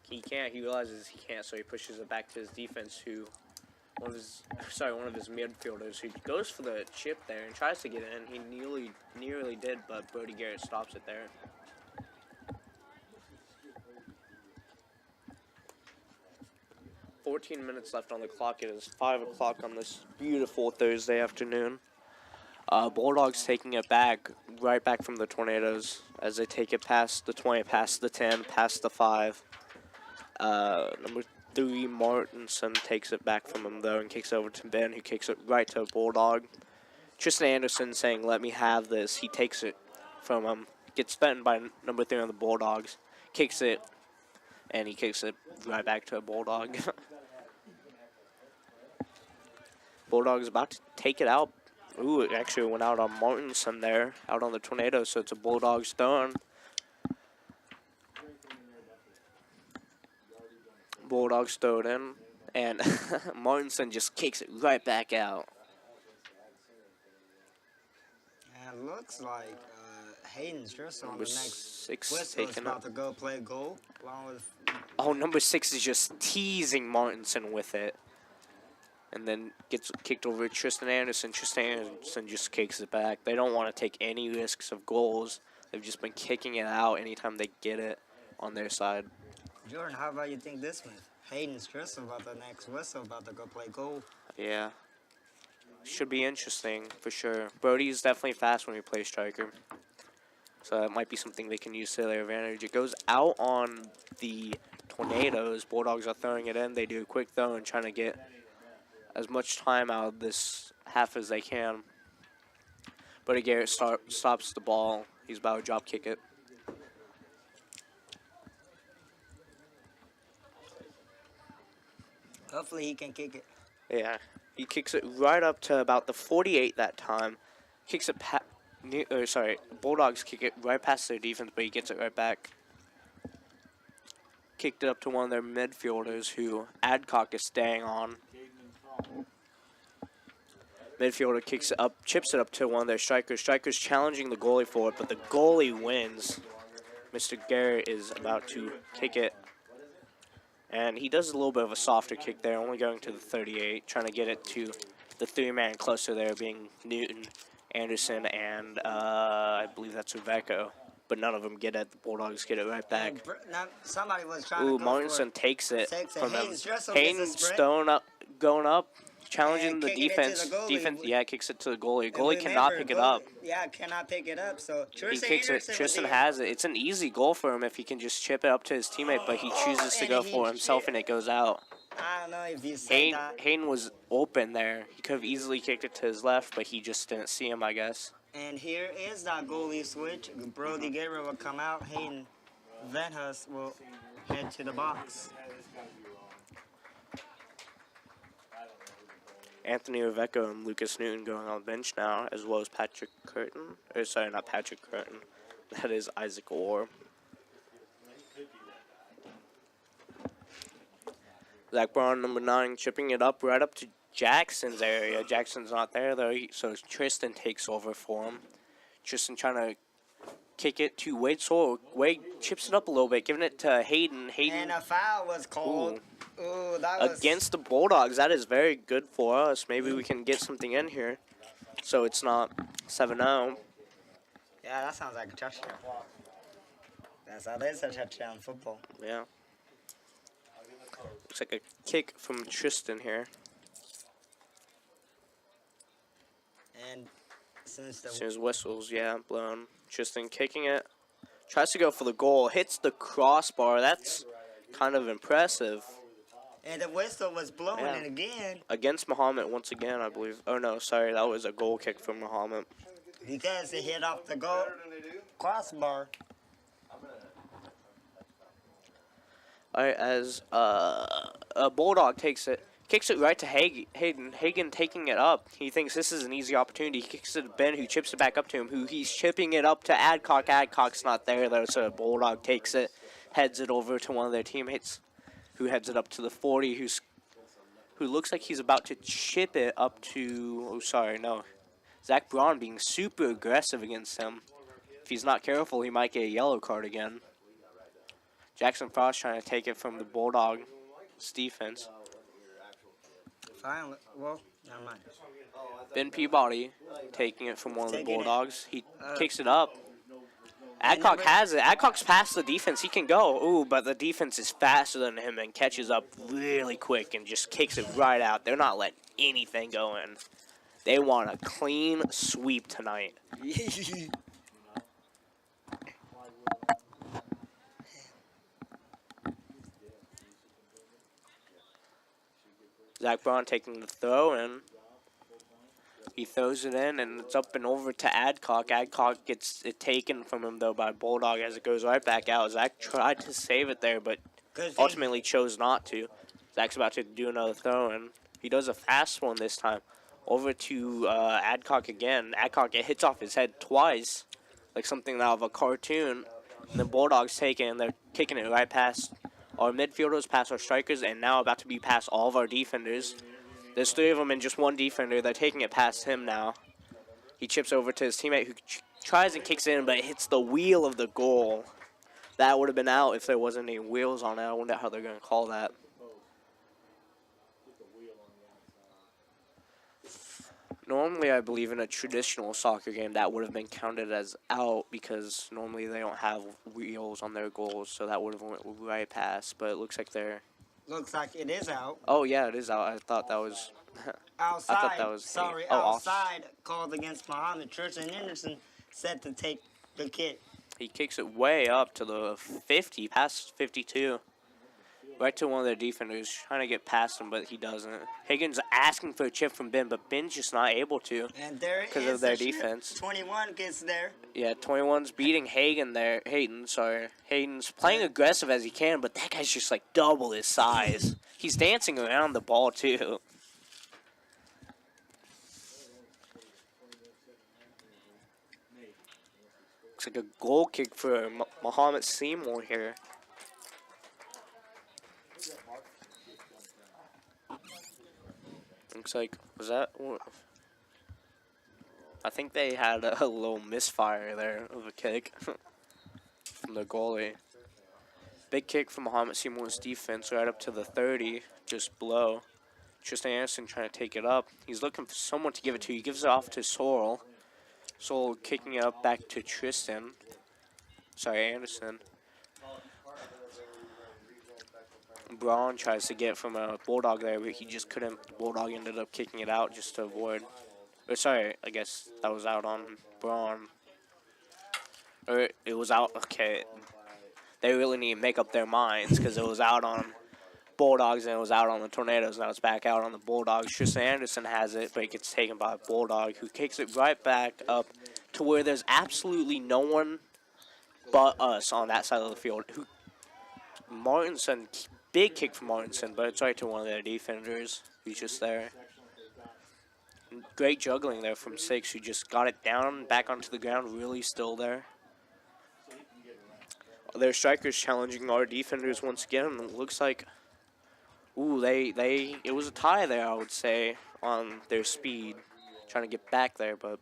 He can't. He realizes he can't, so he pushes it back to his defense. One of his midfielders, who goes for the chip there and tries to get in. He nearly did, but Brody Garrett stops it there. $14 minutes left on the clock. It is 5 o'clock on this beautiful Thursday afternoon. Bulldogs taking it back, right back from the Tornadoes as they take it past the 20, past the 10, past the 5. Number 3, Martinson takes it back from him, though, and kicks over to Ben, who kicks it right to Bulldog. Tristan Anderson saying, "Let me have this." He takes it from him. Gets spent by number 3 on the Bulldogs. Kicks it and he kicks it right back to a Bulldog. Bulldog's about to take it out. Ooh, it actually went out on Martinson there, out on the Tornado, so it's a Bulldogs throwing. Bulldogs throw it in, and Martinson just kicks it right back out. And it looks like Hayden's just on Number the next 6 whistle is taking about it. to go play goal, along with Oh, number 6 is just teasing Martinson with it. And then gets kicked over to Tristan Anderson. Tristan Anderson just kicks it back. They don't want to take any risks of goals. They've just been kicking it out anytime they get it on their side. Jordan. How about you think this one? Hayden's just about the next whistle, about to go play goal. Yeah. Should be interesting for sure. Brody's definitely fast when he plays striker. So that might be something they can use to their advantage. It goes out on the Tornadoes. Bulldogs are throwing it in. They do a quick throw and trying to get as much time out of this half as they can. Brody Garrett stops the ball. He's about to drop kick it. Hopefully he can kick it. Yeah, he kicks it right up to about the 48 that time. Kicks it Bulldogs kick it right past their defense, but he gets it right back. Kicked it up to one of their midfielders who Adcock is staying on. Midfielder kicks it up, chips it up to one of their strikers. Strikers challenging the goalie for it, but the goalie wins. Mr. Garrett is about to kick it. And he does a little bit of a softer kick there, only going to the 38, trying to get it to the 3-man closer there, being Newton, Anderson, and I believe that's Uveco. But none of them get it. The Bulldogs get it right back. Now, somebody was trying Ooh, to go Martinson takes it from him. Hayden's Hayden's going up, challenging And the kicking it to defense. the goalie. Defense, yeah, kicks it to the goalie. Goalie cannot pick it up. Yeah, cannot pick it up. So He Tristan kicks it. Anderson was Tristan here. has it. It's an easy goal for him if he can just chip it up to his teammate, but he chooses to and go he for himself, and it goes out. I don't know if you said that. Hayden was open there. He could have easily kicked it to his left, but he just didn't see him, I guess. And here is that goalie switch. Brody Gabriel will come out. Hayden Venhus will head to the box. Anthony Uveco and Lucas Newton going on the bench now, as well as Patrick Curtin. Or sorry, not Patrick Curtin. That is Isaac Orr. Zach Braun, number 9, chipping it up right up to Jackson's area. Jackson's not there, though, so Tristan takes over for him. Tristan trying to kick it to Wade Sewell. Wade chips it up a little bit, giving it to Hayden. And a foul was called. Ooh, that was Against the Bulldogs. That is very good for us. Maybe we can get something in here so it's not 7-0. Yeah, that sounds like a touchdown. That's how they say touchdown football. Yeah. Looks like a kick from Tristan here. And since the As soon as whistles, yeah, blown. Tristan kicking it. Tries to go for the goal. Hits the crossbar. That's kind of impressive. and the whistle was blowing Yeah. and again Against Mahomet once again, I believe. Oh, no, sorry. That was a goal kick from Mahomet. because it hit off the goal crossbar. All right, as a Bulldog takes it. Kicks it right to Hayden. Hagen taking it up. He thinks this is an easy opportunity. He kicks it to Ben, who chips it back up to him, who he's chipping it up to Adcock. Adcock's not there, though, so Bulldog takes it, heads it over to one of their teammates, who heads it up to the 40, who looks like he's about to chip it up to, oh, sorry, no. Zach Braun being super aggressive against him. If he's not careful, he might get a yellow card again. Jackson Frost trying to take it from the Bulldog's defense. Finally, well, never mind. Ben Peabody taking it from one of the Taking it. Bulldogs. He kicks it up. Adcock has it. Adcock's past the defense. He can go. Ooh, but the defense is faster than him and catches up really quick and just kicks it right out. They're not letting anything go in. They want a clean sweep tonight. Zach Braun taking the throw, and he throws it in, and it's up and over to Adcock. Adcock gets it taken from him, though, by Bulldog as it goes right back out. Zach tried to save it there, but ultimately chose not to. Zach's about to do another throw, and he does a fast one this time. Over to Adcock again. Adcock, it hits off his head twice, like something out of a cartoon. And the Bulldogs take it, and they're kicking it right past our midfielders, past our strikers, and now about to be past all of our defenders. There's 3 of them and just 1 defender. They're taking it past him now. He chips over to his teammate, who tries and kicks it in, but it hits the wheel of the goal. That would have been out if there wasn't any wheels on it. I wonder how they're going to call that. Normally, I believe in a traditional soccer game that would have been counted as out because normally they don't have wheels on their goals, so that would have went right past. But it looks like they're... Looks like it is out. Oh, yeah, it is out. I thought that was... Outside. I thought that was... Sorry, outside called against Mahomet. Tristan Anderson set to take the kick. He kicks it way up to the 50, past 52. Right to one of their defenders, trying to get past him, but he doesn't. Higgins asking for a chip from Ben, but Ben's just not able to And there because of their defense. 21 gets there. Yeah, 21's beating Hayden's playing aggressive as he can, but that guy's just like double his size. He's dancing around the ball too. Looks like a goal kick for Mahomet-Seymour here. Looks like, was that? I think they had a little misfire there of a kick from the goalie. Big kick from Mahomet-Seymour's defense right up to the 30, just below. Tristan Anderson trying to take it up. He's looking for someone to give it to. He gives it off to Sorrell. Sorrell kicking it up back to Tristan. Sorry, Anderson. Braun tries to get from a Bulldog there, but he just couldn't. The Bulldog ended up kicking it out just to avoid. Or sorry, I guess that was out on Braun. Or it was out. Okay, they really need to make up their minds because it was out on Bulldogs and it was out on the Tornadoes. Now it's back out on the Bulldogs. Tristan Anderson has it, but it gets taken by a Bulldog, who kicks it right back up to where there's absolutely no one but us on that side of the field. Martinson. Big kick from Martinson, but it's right to one of their defenders who's just there. Great juggling there from 6, who just got it down, back onto the ground, really still there. Their strikers challenging our defenders once again. It looks like, ooh, it was a tie there, I would say, on their speed, trying to get back there, but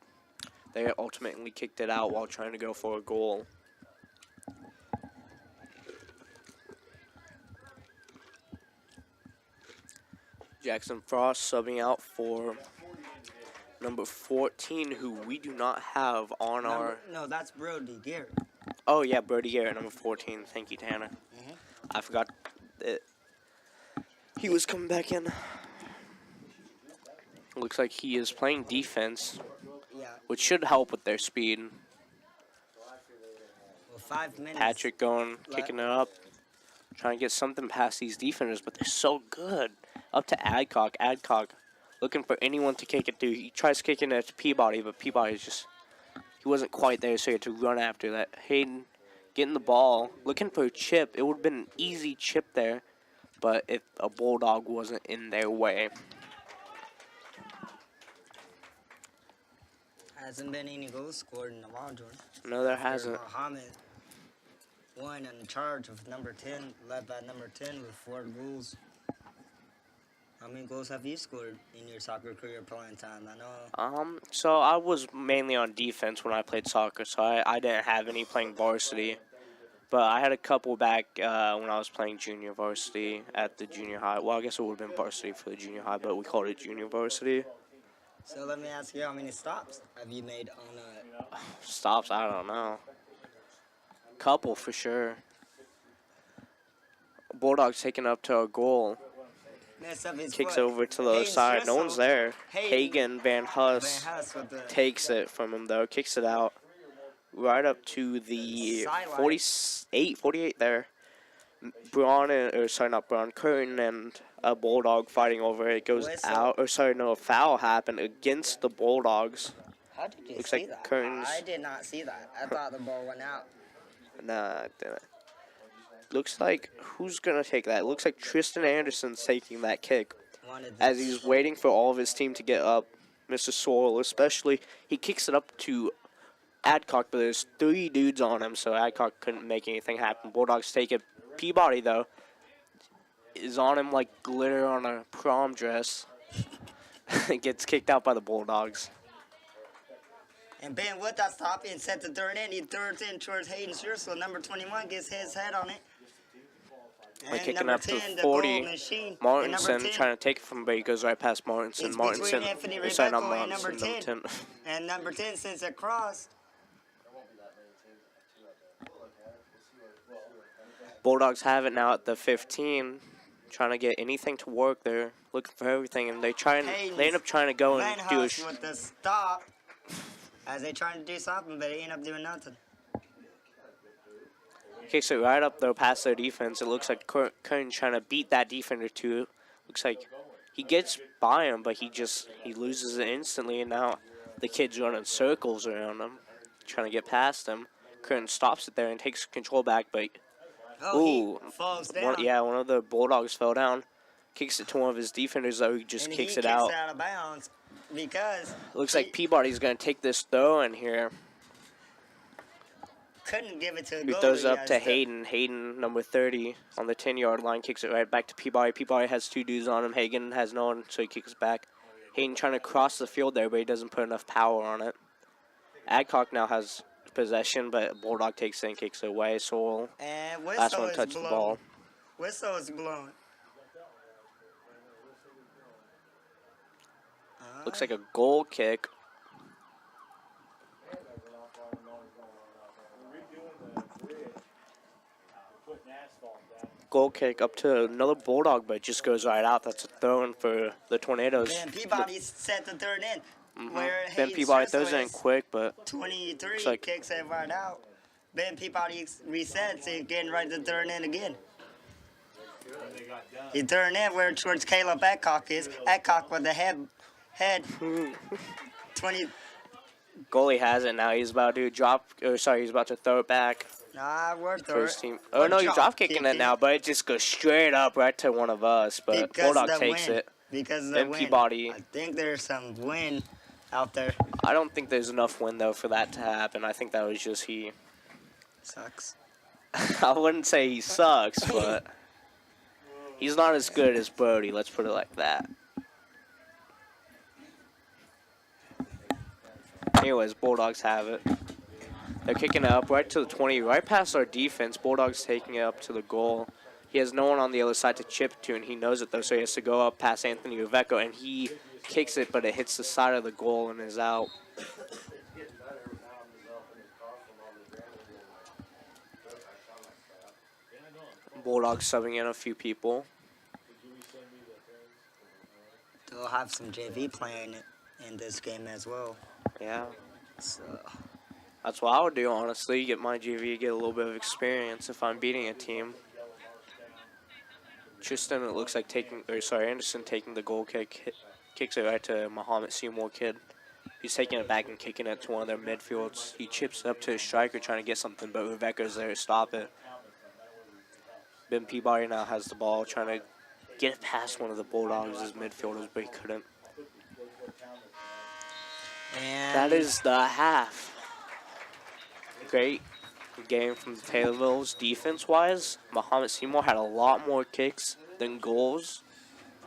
they ultimately kicked it out while trying to go for a goal. Jackson Frost subbing out for number 14, who we do not have on our... No, that's Brody Garrett. Oh, yeah, Brody Garrett, number 14. Thank you, Tanner. I forgot that he was coming back in. Looks like he is playing defense, which should help with their speed. Well, 5 minutes. Patrick going, kicking it up, trying to get something past these defenders, but they're so good. Up to Adcock. Adcock looking for anyone to kick it to. He tries kicking it to Peabody, but Peabody's just... He wasn't quite there, so he had to run after that. Hayden getting the ball, looking for a chip. It would have been an easy chip there, but if a Bulldog wasn't in their way. Hasn't been any goals scored in a while, Jordan. No, there hasn't. Mahomet won in charge of number 10, led by number 10 with 4 goals. How many goals have you scored in your soccer career playing time? I know. So I was mainly on defense when I played soccer, so I didn't have any playing varsity. But I had a couple back when I was playing junior varsity at the junior high. Well, I guess it would have been varsity for the junior high, but we called it junior varsity. So let me ask you, how many stops have you made on a... Stops? I don't know. Couple for sure. Bulldogs taking up to a goal. Kicks over to the other side. No one's there. Hagen Van Huss takes it from him, though. Kicks it out. Right up to the 48 there. Curtin and a Bulldog fighting over it. It goes out. Or sorry, no, a foul happened against the Bulldogs. How did you Looks see like that? Curtin's... I did not see that. I thought the ball went out. Nah, I didn't. looks like who's gonna take that? It looks like Tristan Anderson's taking that kick Wanted as this. he's waiting for all of his team to get up. Mr. Sorrell, especially, he kicks it up to Adcock, but there's 3 dudes on him, so Adcock couldn't make anything happen. Bulldogs take it. Peabody, though, is on him like glitter on a prom dress. Gets kicked out by the Bulldogs. And Ben with that stop and set the third in. He thirds in towards Hayden Scherzel. Number 21 gets his head on it. Like And kicking number up to 10, the 40. goal machine. And Martinson number 10, trying to take it from him, but he goes right past Martinson. it's Martinson, between Anthony or sorry, not Rebecco and Martinson, number 10. number 10. And number 10 sends it across. Bulldogs have it now at the 15, trying to get anything to work. They're looking for everything, and they end up trying to go and do a with the stop as they trying to do something, but they end up doing nothing. Okay, so right up though past their defense, it looks like Kern trying to beat that defender too. Looks like he gets by him, but he loses it instantly, and now the kid's running circles around him, trying to get past him. Kern stops it there and takes control back, but He falls down. one of the Bulldogs fell down. Kicks it to one of his defenders, though. He just kicks it out. Out of bounds because Looks like Peabody's going to take this throw in here. Couldn't give it to the He goalie. throws up to Hayden. Hayden, number 30, on the 10-yard line, kicks it right back to Peabody. Peabody has 2 dudes on him. Hagen has no one, so he kicks it back. Hayden trying to cross the field there, but he doesn't put enough power on it. Adcock now has possession, but Bulldog takes it and kicks it away. So And last one touched the ball. Whistle is blown. Looks like a goal kick. Goal kick up to another Bulldog, but it just goes right out. That's a throw-in for the Tornadoes. Ben Peabody set the third in. Where Ben Hayden Peabody Scherzel throws it in is quick, but 23 like- kicks it right out. Ben Peabody resets it, getting right to the third in again. He turned in where towards Caleb Adcock is. Adcock with the head. 20. goalie has it now. He's about to he's about to throw it back. Nah, we're First third. team. Oh no, he's drop kicking it now, but it just goes straight up right to one of us. But Bulldog takes it. Because of the Ben wind. Peabody. I think there's some wind out there. I don't think there's enough wind though for that to happen. I think that was just he. Sucks. I wouldn't say he sucks, but he's not as good as Brody. Let's put it like that. Anyways, Bulldogs have it. They're kicking it up right to the 20, right past our defense. Bulldogs taking it up to the goal. He has no one on the other side to chip to, and he knows it, though, so he has to go up past Anthony Uveco, and he kicks it, but it hits the side of the goal and is out. Bulldogs subbing in a few people. They'll have some JV playing in this game as well. Yeah. So, That's what I would do, honestly. Get my GV, get a little bit of experience if I'm beating a team. Tristan, it looks like Anderson taking the goal kick. Kicks it right to Mahomet-Seymour kid. He's taking it back and kicking it to one of their midfields. He chips it up to a striker trying to get something, but Rebecca's there to stop it. Ben Peabody now has the ball, trying to get it past one of the Bulldogs' midfielders, but he couldn't. and That is the half. Great game from the Taylorvilles defense-wise. Mahomet-Seymour had a lot more kicks than goals.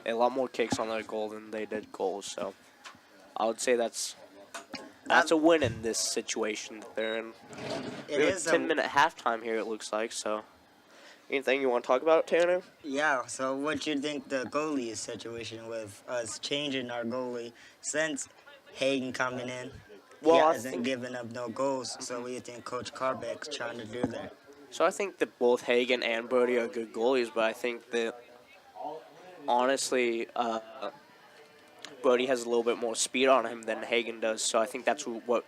A lot more kicks on their goal than they did goals. So I would say that's a win in this situation that they're in. it We have is a 10-minute halftime here, it looks like. So anything you want to talk about, Tanner? Yeah, so what you think the goalie situation with us changing our goalie since Hagen coming in? Well, he I hasn't think- given up no goals, so what do you think Coach Carbeck's trying to do there? So I think that both Hagen and Brody are good goalies, but I think that honestly, Brody has a little bit more speed on him than Hagen does. So I think that's what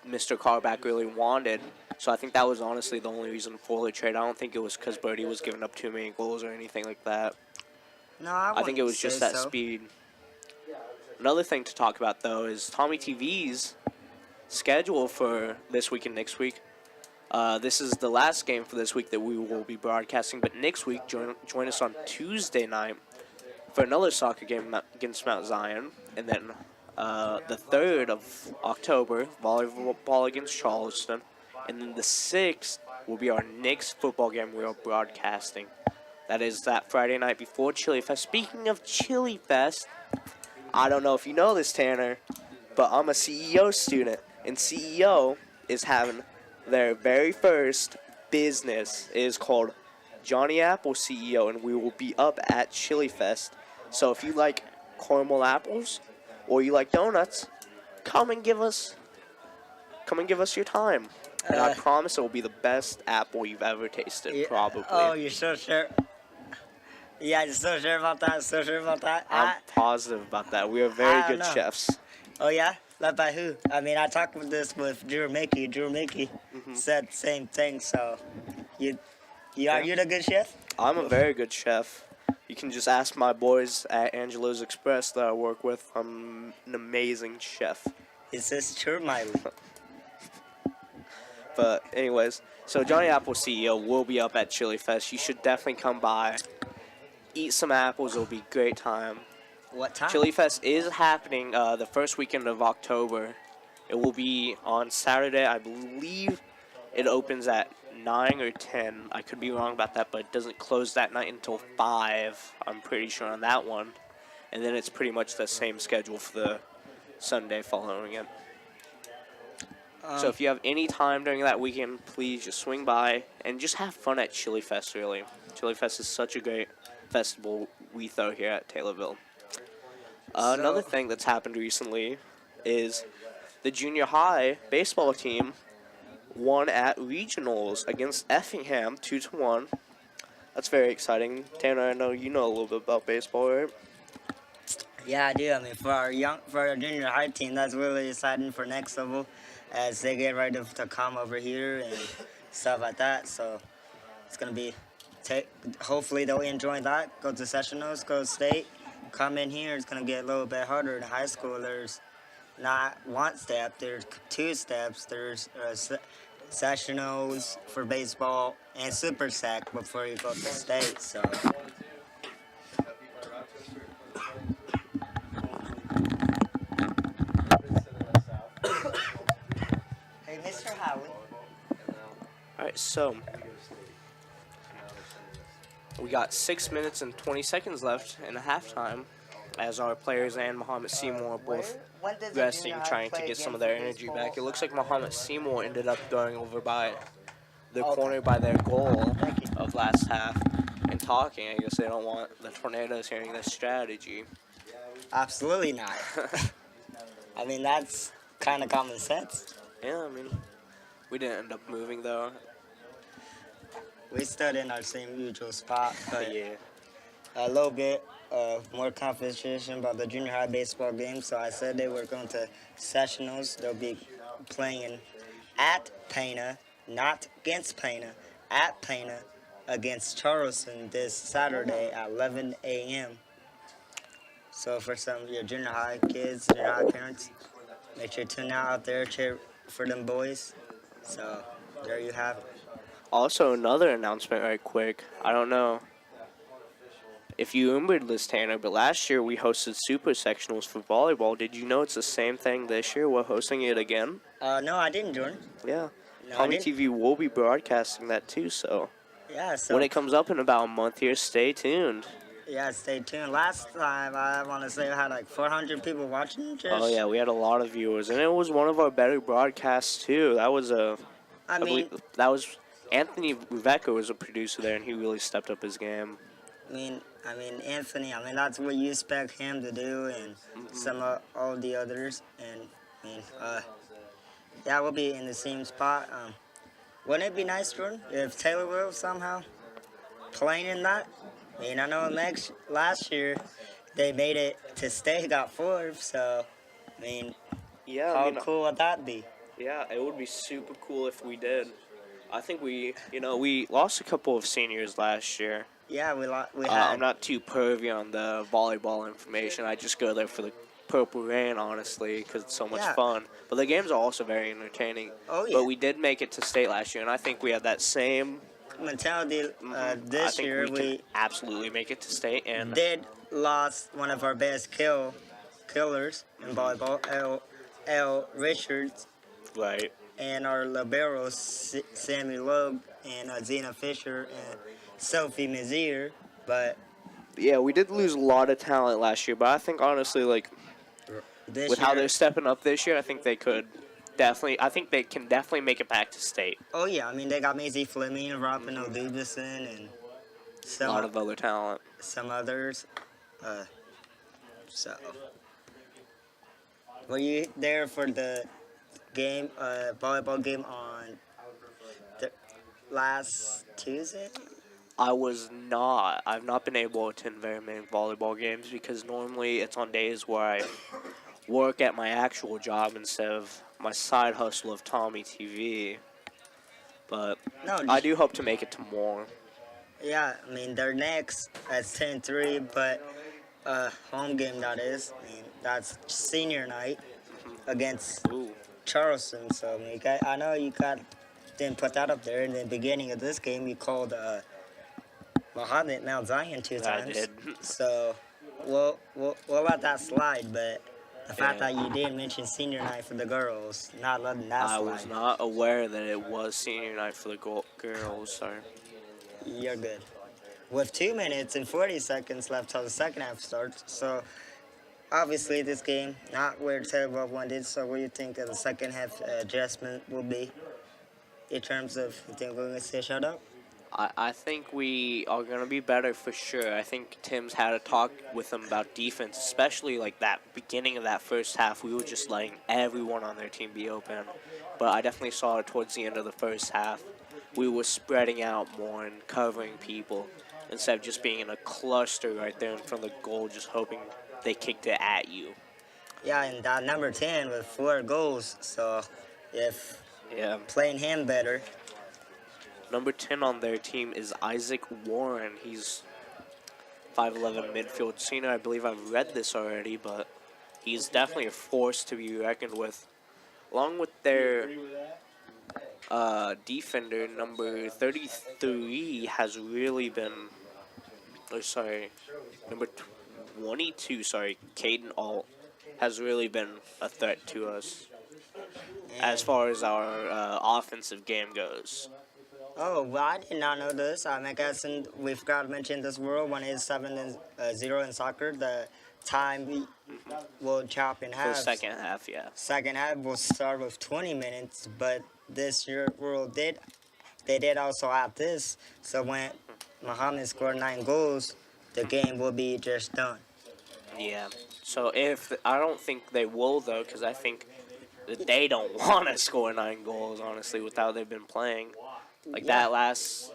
Mr. Carbeck really wanted. So I think that was honestly the only reason for the trade. I don't think it was because Brody was giving up too many goals or anything like that. No, I think it was just that so. speed. Another thing to talk about, though, is Tommy TV's schedule for this week and next week. This is the last game for this week that we will be broadcasting, but next week, join us on Tuesday night for another soccer game against Mount Zion, and then the 3rd of October, volleyball against Charleston, and then the 6th will be our next football game we are broadcasting. That is that Friday night before Chili Fest. Speaking of Chili Fest, I don't know if you know this, Tanner, but I'm a CEO student, and CEO is having their very first business. It is called Johnny Apple CEO, and we will be up at Chili Fest. So if you like caramel apples or you like donuts, come and give us your time. And I promise it will be the best apple you've ever tasted, probably. Oh, you're so sure? Yeah, you're so sure about that? So sure about that? I'm positive about that. We are very I don't good know. chefs. Oh, yeah? Led by who? I mean, I talked with this with Drew Mickey. Drew Mickey said the same thing, so you the good chef? I'm a very good chef. You can just ask my boys at Angelo's Express that I work with. I'm an amazing chef. Is this true, Miley? But anyways, so Johnny Apple CEO will be up at Chili Fest. You should definitely come by, eat some apples. It'll be a great time. What time? Chili Fest is happening the first weekend of October. It will be on Saturday. I believe it opens at 9 or 10. I could be wrong about that, but it doesn't close that night until 5. I'm pretty sure on that one. And then it's pretty much the same schedule for the Sunday following it. So if you have any time during that weekend, please just swing by and just have fun at Chili Fest, really. Chili Fest is such a great festival we throw here at Taylorville. Another thing that's happened recently is the junior high baseball team won at regionals against Effingham 2-1. That's very exciting. Tanner, I know you know a little bit about baseball, right? Yeah, I do. I mean, for our junior high team, that's really exciting for next level as they get ready to come over here and stuff like that. So it's gonna be, hopefully they'll enjoy that. Go to sessionals, go to state, come in here. It's gonna get a little bit harder. In high school, there's not one step, there's 2 steps. There's sessionals for baseball and super sec before you go to state. So. Hey, Mr. Howie. Alright, so we got 6 minutes and 20 seconds left in the halftime as our players and Mahomet-Seymour are both resting, trying to get some of their energy back. It looks like Mahomet-Seymour ended up going over by the corner by their goal of last half and talking. I guess they don't want the Tornadoes hearing this strategy. Absolutely not. I mean, that's kind of common sense. Yeah, I mean, we didn't end up moving, though. We stood in our same usual spot, but Yeah. a little bit more competition about the junior high baseball game, so I said they were going to sessionals. They'll be playing at Pana, not against Pana, at Pana against Charleston this Saturday at 11 a.m. So for some of your junior high kids, junior high parents, make sure to tune out there, cheer for them boys. So there you have it. Also, another announcement right quick. I don't know if you remembered this, Tanner, but last year we hosted super sectionals for volleyball. Did you know it's the same thing this year? We're hosting it again. No, I didn't, Jordan. Yeah. No, I Tommy didn't. TV will be broadcasting that too, so Yeah, so when it comes up in about a month here, stay tuned. yeah, stay tuned. Last time, I want to say we had like 400 people watching. Oh, yeah, we had a lot of viewers, and it was one of our better broadcasts too. That was I mean, believe that was Anthony Vecca was a producer there, and he really stepped up his game. Anthony. That's what you expect him to do, and some of all the others. And yeah, we'll be in the same spot. Wouldn't it be nice, Jordan, if Taylor will somehow playing in that? I know last year they made it to state, got 4th. So, Yeah, how cool would that be? Yeah, it would be super cool if we did. I think we lost a couple of seniors last year. Yeah, we had. I'm not too pervy on the volleyball information. I just go there for the Purple Rain, honestly, because it's so much Yeah. fun. But the games are also very entertaining. Oh, yeah. But we did make it to state last year, and I think we had that same. Mentality I this think year, we can absolutely make it to state, and did lost one of our best killers in volleyball, L. Richards, right. and our liberos, Sammy Loeb and Zena Fisher and Sophie Mazier. But Yeah, we did lose a lot of talent last year, but I think honestly, like this with year, how they're stepping up this year, I think they could definitely. I think they can definitely make it back to state. oh yeah, I mean they got Maisie Fleming, Robin O'Dubison, and A lot of other talent. some others. So, were you there for the game, volleyball game on the last Tuesday? I was not. I've not been able to attend very many volleyball games because normally it's on days where I work at my actual job instead of my side hustle of Tommy TV. But No, I do hope to make it to more. yeah, I mean they're next at 10-3, but home game that is. I mean that's senior night against Ooh, Charleston. So I mean, I know didn't put that up there in the beginning of this game. You called Mahomet Mount Zion 2 I times. did. So we'll let that slide, but the fact Yeah. that you didn't mention senior night for the girls, not letting that I slide. was not aware that it was senior night for the girls. Sorry. You're good. With 2 minutes and 40 seconds left till the second half starts, so obviously this game not where Taylor wanted. So what do you think of the second half adjustment will be in terms of you think we're gonna see a shutout? I think we are going to be better for sure. I think Tim's had a talk with them about defense, especially like that beginning of that first half. We were just letting everyone on their team be open. But I definitely saw it towards the end of the first half. We were spreading out more and covering people instead of just being in a cluster right there in front of the goal, just hoping they kicked it at you. Yeah, and that number 10 with 4 goals. So if Yeah. playing him better, Number 10 on their team is Isaac Warren. He's 5'11 midfield senior. I believe I've read this already, but he's definitely a force to be reckoned with. Along with their defender, number 33 has really been, number 22, Caden Alt has really been a threat to us as far as our offensive game goes. oh, well, I did not know this. I guess we forgot to mention this world 187-0 in soccer. The time will chop in For half. the second half, yeah. Second half will start with 20 minutes, but this year world did also add this. So when Muhammad scored 9 goals, the game will be just done. Yeah. So I don't think they will though, because I think that they don't want to score 9 goals. Honestly, with how they've been playing, like Yeah. that last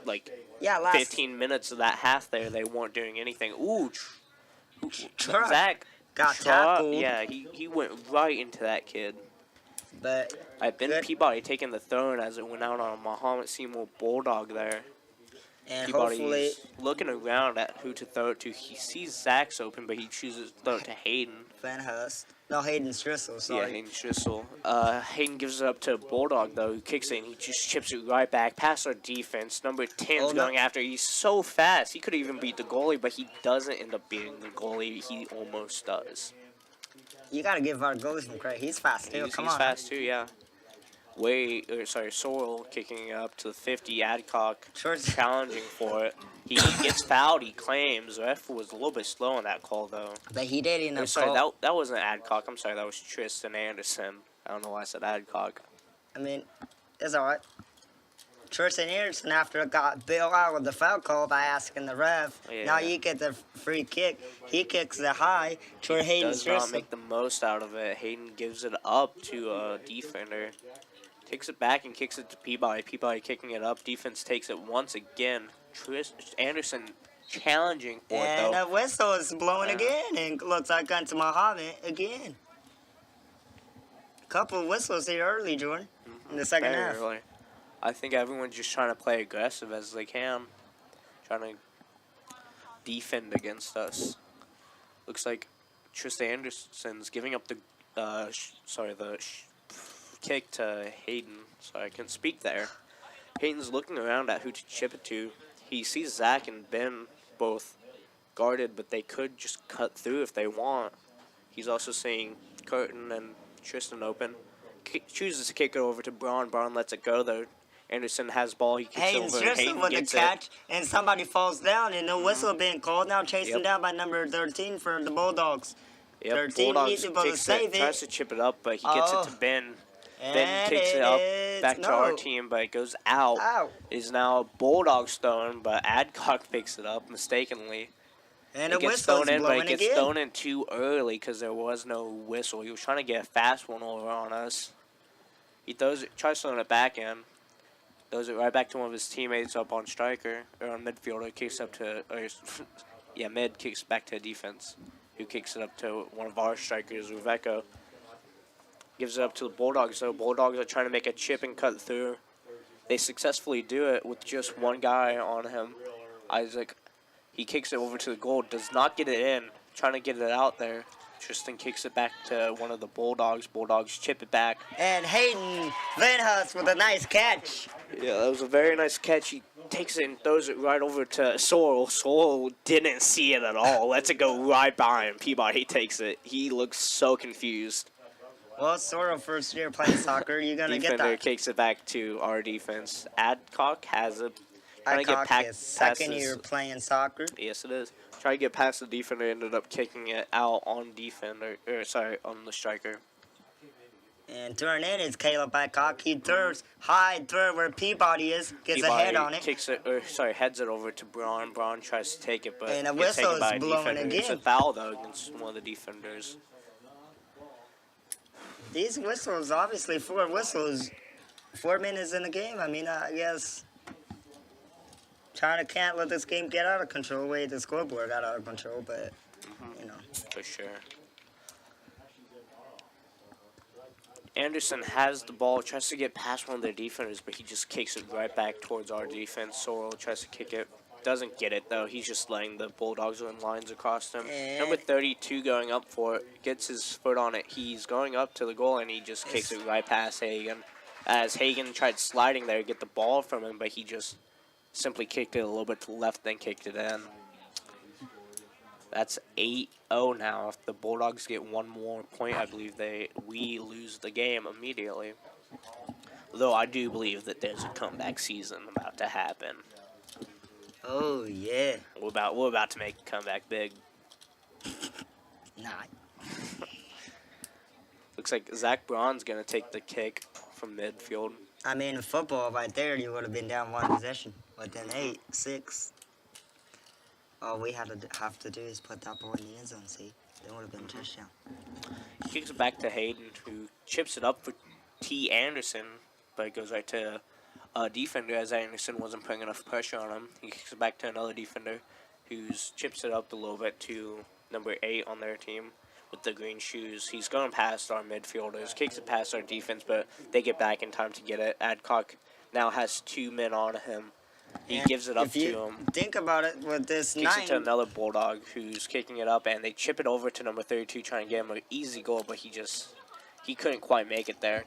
Yeah, 15 minutes of that half there, they weren't doing anything. Ooh, Truck Zach got Truck, tackled. yeah, he went right into that kid. But I've been good. Peabody taking the throw as it went out on a Mahomet-Seymour Bulldog there. and hopefully, Peabody's looking around at who to throw it to. He sees Zach's open, but he chooses to throw it to Hayden. Van Hust. No, Hayden Strissel, Yeah, sorry. Hayden Schlissel. Hayden gives it up to Bulldog, though, who kicks it, and he just chips it right back past our defense. Number 10's Oh, no. going after. He's so fast. He could even beat the goalie, but he doesn't end up beating the goalie. He almost does. You gotta give our goalie some credit. He's fast too. He's Come on. fast, too, yeah. Sorrell kicking it up to the 50. Adcock Short- challenging for it. He gets fouled, he claims. The ref was a little bit slow on that call, though. But he did end up That wasn't Adcock. I'm sorry, that was Tristan Anderson. I don't know why I said Adcock. I mean, it's alright. Tristan Anderson, after it got bailed out with the foul call by asking the ref, Yeah. now you get the free kick. He kicks it high toward Hayden Does not Strissel. make the most out of it. Hayden gives it up to a defender. Takes it back and kicks it to Peabody. Peabody kicking it up. Defense takes it once again. Anderson challenging for it, And though. the whistle is blowing Yeah. again, and looks like onto Muhammad again. Couple whistles here early, Jordan, in the second Very half. early. I think everyone's just trying to play aggressive as they can. Trying to defend against us. Looks like Tristan Anderson's giving up the kick to Hayden. Sorry, I couldn't speak there. Hayden's looking around at who to chip it to. He sees Zach and Ben both guarded, but they could just cut through if they want. He's also seeing Curtin and Tristan open. Chooses to kick it over to Braun. Braun lets it go, though. Anderson has ball. He kicks Hayden's over. Tristan Hayden with the gets catch, and somebody falls down, and no whistle being called now, chasing Yep. down by number 13 for the Bulldogs. Yep, 13 Bulldogs needs to be able to kicks save it. tries to chip it up, but he gets it to Ben. Ben And kicks it up is- back to our team, but it goes out. Out. It is now a Bulldog stone, but Adcock picks it up mistakenly. And It the gets thrown whistle's in, but blowing it gets again. thrown in too early because there was no whistle. He was trying to get a fast one over on us. He tries throwing it back in. Throws it right back to one of his teammates up on striker, or on midfielder. Kicks up to, mid kicks back to defense, who kicks it up to one of our strikers, Ruveco. Gives it up to the Bulldogs, though. Bulldogs are trying to make a chip and cut through. They successfully do it with just one guy on him, Isaac. He kicks it over to the goal, does not get it in, trying to get it out there. Tristan kicks it back to one of the Bulldogs. Bulldogs chip it back. And Hayden Van Hus with a nice catch. Yeah, that was a very nice catch. He takes it and throws it right over to Sorrell. Sorrell didn't see it at all. Lets it go right by him. Peabody takes it. He looks so confused. Well, Sorrell first year playing soccer, you're going to get Defender that. kicks it back to our defense. Adcock has it. Trying to get Adcock is second year playing soccer. Yes, it is. Trying to get past the defender, ended up kicking it out on on the striker. And turn in is Caleb Adcock. He throws high throw where Peabody is, gets a Peabody head on it. Heads it over to Braun. Braun tries to take it, but And a gets whistle taken by is a blowing defender. It's a again. foul, though, against one of the defenders. These whistles, obviously 4 whistles, 4 minutes in the game. I mean, I guess China can't let this game get out of control. Wait, the scoreboard got out of control, but, you know. For sure. Anderson has the ball, tries to get past one of their defenders, but he just kicks it right back towards our defense. Sorrell tries to kick it. Doesn't get it, though. He's just letting the Bulldogs run lines across him. And Number 32 going up for it. Gets his foot on it. He's going up to the goal, and he just kicks it right past Hagen. As Hagen tried sliding there to get the ball from him, but he just simply kicked it a little bit to the left, then kicked it in. That's 8-0 now. If the Bulldogs get one more point, I believe we lose the game immediately. Though I do believe that there's a comeback season about to happen. Oh, yeah. We're about to make a comeback big. Nah. Looks like Zach Braun's going to take the kick from midfield. I mean, in football right there, you would have been down 1 possession. But then 8, 6. All we have to do is put that ball in the end zone, see? Then would have been a touchdown. He kicks it back to Hayden, who chips it up for T. Anderson, but it goes right to a defender as Anderson wasn't putting enough pressure on him. He kicks it back to another defender who chips it up a little bit to number 8 on their team with the green shoes. He's going past our midfielders, kicks it past our defense, but they get back in time to get it. Adcock now has 2 men on him. He gives it up to him. Think about it with this Kicks 9. it to another Bulldog who's kicking it up, and they chip it over to number 32 trying to get him an easy goal, but he couldn't quite make it there.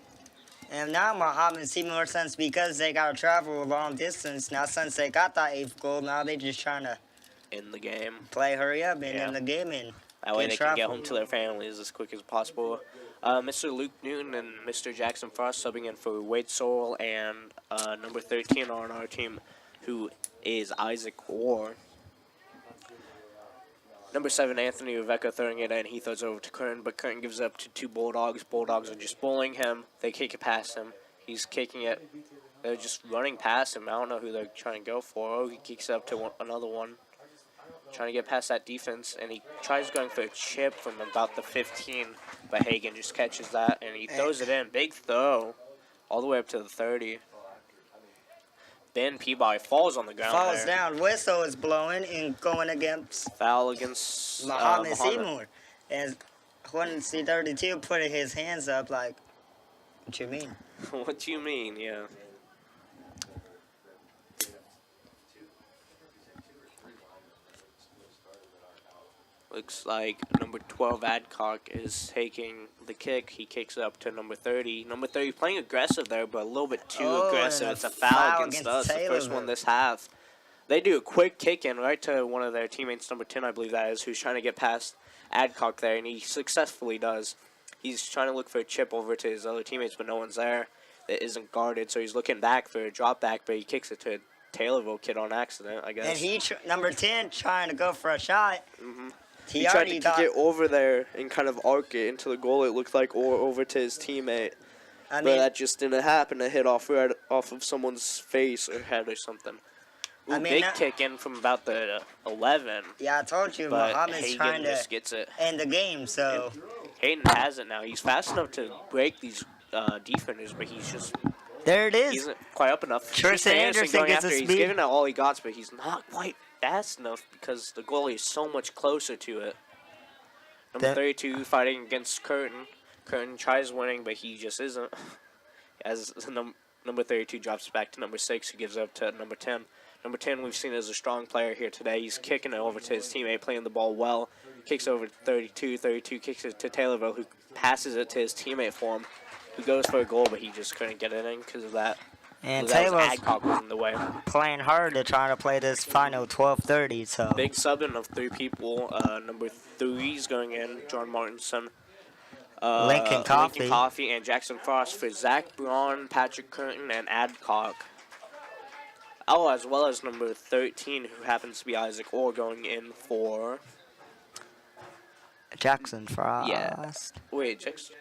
And now Mahomet-Seymour, since because they got to travel a long distance, now since they got that 8th goal, now they just trying to In the game. play hurry up and in the game and That way they can get travel. home to their families as quick as possible. Mr. Luke Newton and Mr. Jackson Frost subbing in for Wade Sorrell and number 13 on our team, who is Isaac Ward. Number 7, Anthony Uveka throwing it in. He throws it over to Curtin, but Curtin gives it up to 2 Bulldogs. Bulldogs are just bullying him. They kick it past him. He's kicking it. They're just running past him. I don't know who they're trying to go for. Oh, he kicks it up to another one. Trying to get past that defense, and he tries going for a chip from about the 15, but Hagen just catches that, and he throws it in. Big throw all the way up to the 30. Ben Peabody falls on the ground falls there. down. Whistle is blowing and going against Foul against Mahomet-Seymour. And when C32 put his hands up like, what you mean? What do you mean? Yeah. Looks like number 12 Adcock is taking the kick. He kicks it up to number 30. Number 30 playing aggressive there, but a little bit too aggressive. And It's a foul against us, the first one Taylor. this half. They do a quick kick in right to one of their teammates, number 10, I believe that is, who's trying to get past Adcock there, and he successfully does. He's trying to look for a chip over to his other teammates, but no one's there. It isn't guarded, so he's looking back for a drop back, but he kicks it to a Taylorville kid on accident, I guess. And number 10, trying to go for a shot. He tried to kick it over there and kind of arc it into the goal, it looked like, or over to his teammate. But that just didn't happen. It hit off right off of someone's face or head or something. Ooh, big kick in from about the 11. Yeah, I told you, But Mahomet's trying Hagen just to gets it. end the game, so. Hayden has it now. He's fast enough to break these defenders, but he's just... There it is. He isn't quite up enough. Tristan Anderson going gets after. a He's speed. giving it all he got, but he's not quite fast enough because the goalie is so much closer to it. Number 32 fighting against Curtin. Curtin tries winning, but he just isn't. As number 32 drops back to number 6, who gives up to number 10. Number 10 we've seen as a strong player here today. He's kicking it over to his teammate, playing the ball well. Kicks over to 32. 32 kicks it to Taylorville, who passes it to his teammate for him, who goes for a goal, but he just couldn't get it in because of that. And Taylor's Taylor's Adcock was in the way. playing hard to try to play this final 12:30, so. Big subbing of 3 people. Number 3's going in, John Martinson. Lincoln Coffey. And Jackson Frost for Zach Braun, Patrick Curtin, and Adcock. Oh, as well as number 13, who happens to be Isaac Orr, going in for... Jackson Frost. Yeah. Wait, Jackson...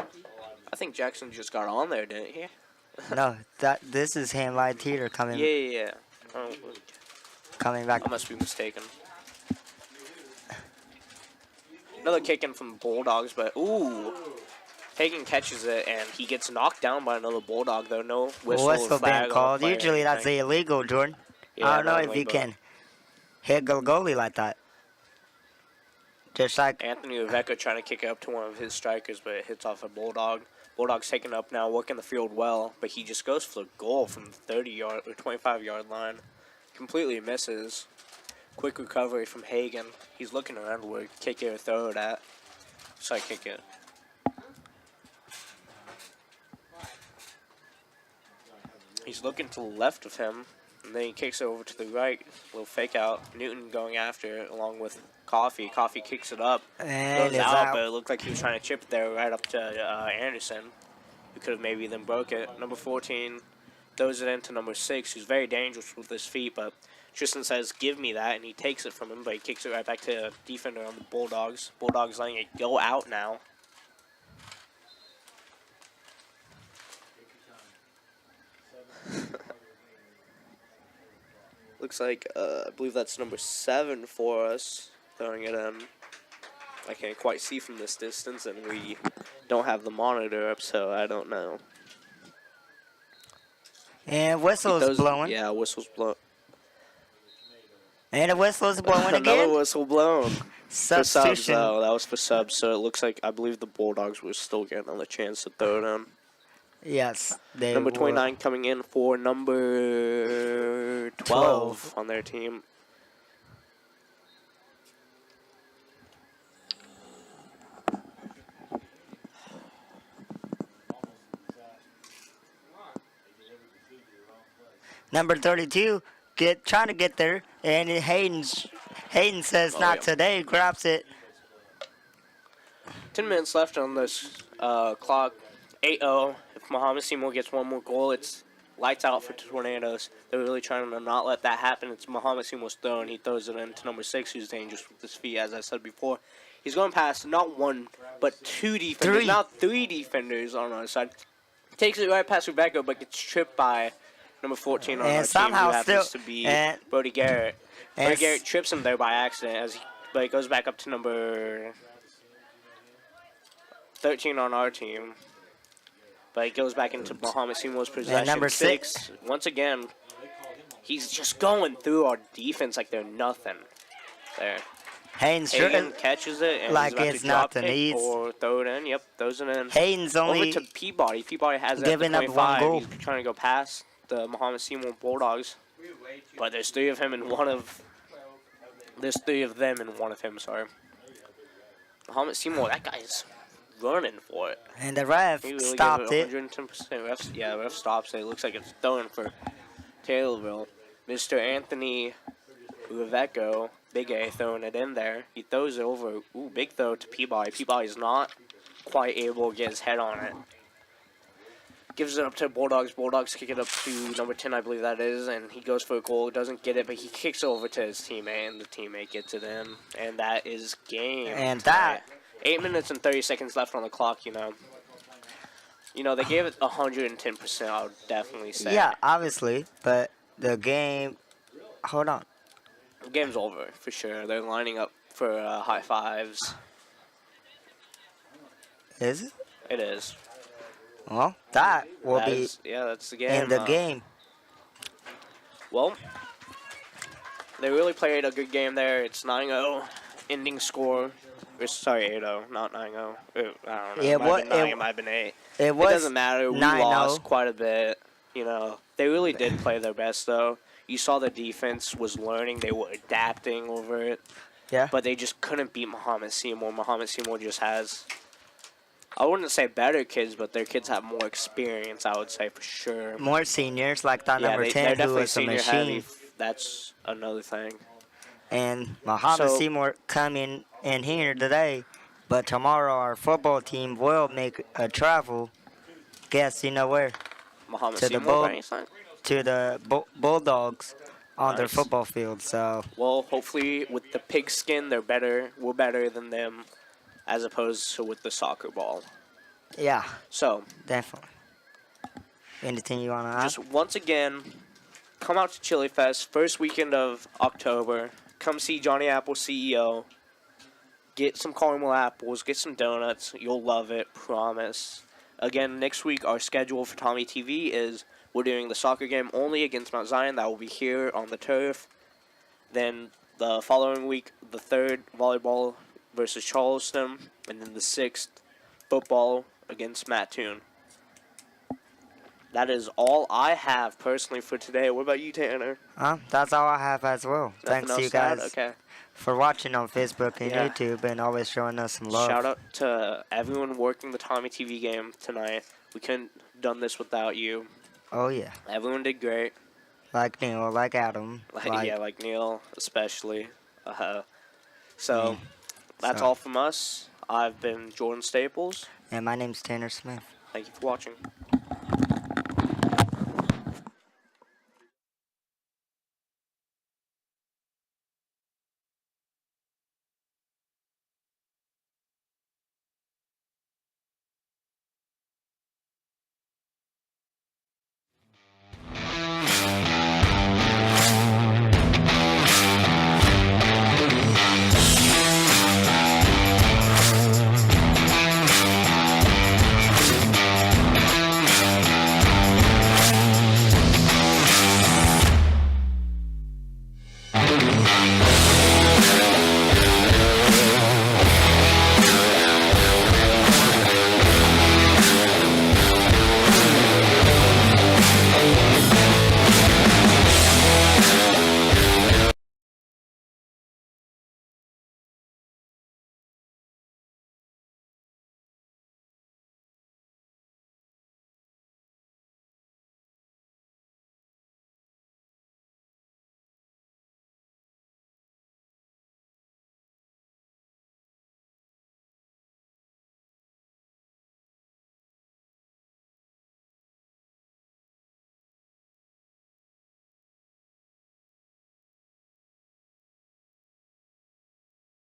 I think Jackson just got on there, didn't he? No, this is him right here coming. Yeah. Oh, coming back. I must be mistaken. Another kick in from the Bulldogs, but ooh. Hagen catches it, and he gets knocked down by another Bulldog, though. No whistle or flag being called. on the play or Usually that's anything. illegal, Jordan. Yeah, I don't know not if you illegal. can hit a goalie like that. Just like Anthony Uveka trying to kick it up to one of his strikers, but it hits off a Bulldog. Bulldog's taking up now, working the field well, but he just goes for the goal from the 30-yard or 25-yard line. Completely misses. Quick recovery from Hagen. He's looking around where kick it or throw it at. So I kick it. He's looking to the left of him, and then he kicks it over to the right. Little fake out. Newton going after it along with Coffee. Coffee kicks it up. and Goes it's out, out. but it looked like he was trying to chip it there right up to Anderson, who could have maybe then broke it. Number 14 throws it into number 6, who's very dangerous with his feet, but Tristan says, give me that, and he takes it from him, but he kicks it right back to a defender on the Bulldogs. Bulldogs letting it go out now. Looks like, I believe that's number 7 for us, throwing it in. I can't quite see from this distance, and we don't have the monitor up, so I don't know. And whistle's blowing. Yeah, whistle's blowing. And the whistle's blowing again. Another whistle blown. For subs, Substitution. though. That was for subs, so it looks like, I believe the Bulldogs were still getting another chance to throw it in. Yes, they Number were. 29 coming in for number 12 on their team. Number 32 trying to get there, and Hayden says Oh, not yeah. today. Grabs it. 10 minutes left on this clock. 8-0. If Mahomet-Seymour gets one more goal, it's lights out for Tornadoes. They're really trying to not let that happen. It's Mahomet-Seymour's throw, and he throws it into number 6, who's dangerous with his feet, as I said before. He's going past not one, but 2 defenders. 3. Now 3 defenders on our side. Takes it right past Rebecca, but gets tripped by number 14 on And our somehow team, who happens still- to be and- Brody Garrett. and Brody s- Garrett trips him there by accident, but it goes back up to number 13 on our team. But it goes back into Mahomet-Seymour's possession. number 6. Once again, he's just going through our defense like they're nothing. There. Hayden's Hagen catches it, and like he's about it's to drop nothing. kick He's- or throw it in. Yep, throws it in. Hayden's only Over to Peabody. Peabody has it at the giving up one 25. goal. He's trying to go past the Mahomet-Seymour Bulldogs. But there's 3 of him and one of... There's 3 of them and one of him, sorry. Mahomet-Seymour, that guy's running for it. And the ref He really stopped gave it. 110%. Ref stops it. It looks like it's thrown for Taylorville. Mr. Anthony Riveco, Big A, throwing it in there. He throws it over. Ooh, big throw to Peabody. Peabody's not quite able to get his head on it. Gives it up to Bulldogs. Bulldogs kick it up to number 10, I believe that is, and he goes for a goal. Doesn't get it, but he kicks over to his teammate, and the teammate gets it in. And that is game. And that... 8 minutes and 30 seconds left on the clock, you know. You know, they gave it 110%, I would definitely say. Yeah, obviously, but the game... Hold on. The game's over, for sure. They're lining up for high fives. Is it? It is. Well, that will be Yeah, that's the game. in the game. Well, they really played a good game there. It's 9-0, ending score. Sorry, 8-0, not 9-0. I don't know. Yeah, It might have been 8. It It was doesn't matter. We 9-0. lost quite a bit. You know, they really did play their best, though. You saw the defense was learning. They were adapting over it. Yeah. But they just couldn't beat Mahomet-Seymour. Mahomet-Seymour just has, I wouldn't say better kids, but their kids have more experience, I would say, for sure. More seniors, like that number they're 10, who definitely was a senior machine. heavy. That's another thing. And Mahomet-Seymour coming in here today, but tomorrow our football team will make a travel. Guess you know where? Mahomet-Seymour, by any sign? To the Bulldogs on their Nice. football field. So Well, hopefully with the pigskin, they're better. We're better than them, as opposed to with the soccer ball. yeah, So, definitely. Anything you wanna add? just once again, come out to Chili Fest, first weekend of October. Come see Johnny Apple, CEO. Get some caramel apples, get some donuts. You'll love it, promise. Again, next week, our schedule for Tommy TV is we're doing the soccer game only against Mount Zion. That will be here on the turf. Then the following week, the 3rd, volleyball versus Charleston. And then the 6th, football against Mattoon. That is all I have personally for today. What about you, Tanner? That's all I have as well. Nothing Thanks to you else to add? guys Okay. for watching on Facebook and Yeah. YouTube and always showing us some love. Shout out to everyone working the Tommy TV game tonight. We couldn't have done this without you. Oh yeah, Everyone did great. like Neil, like Adam, Like Neil, especially. So, that's So- all from us. I've been Jordan Staples. and my name's Tanner Smith. Thank you for watching.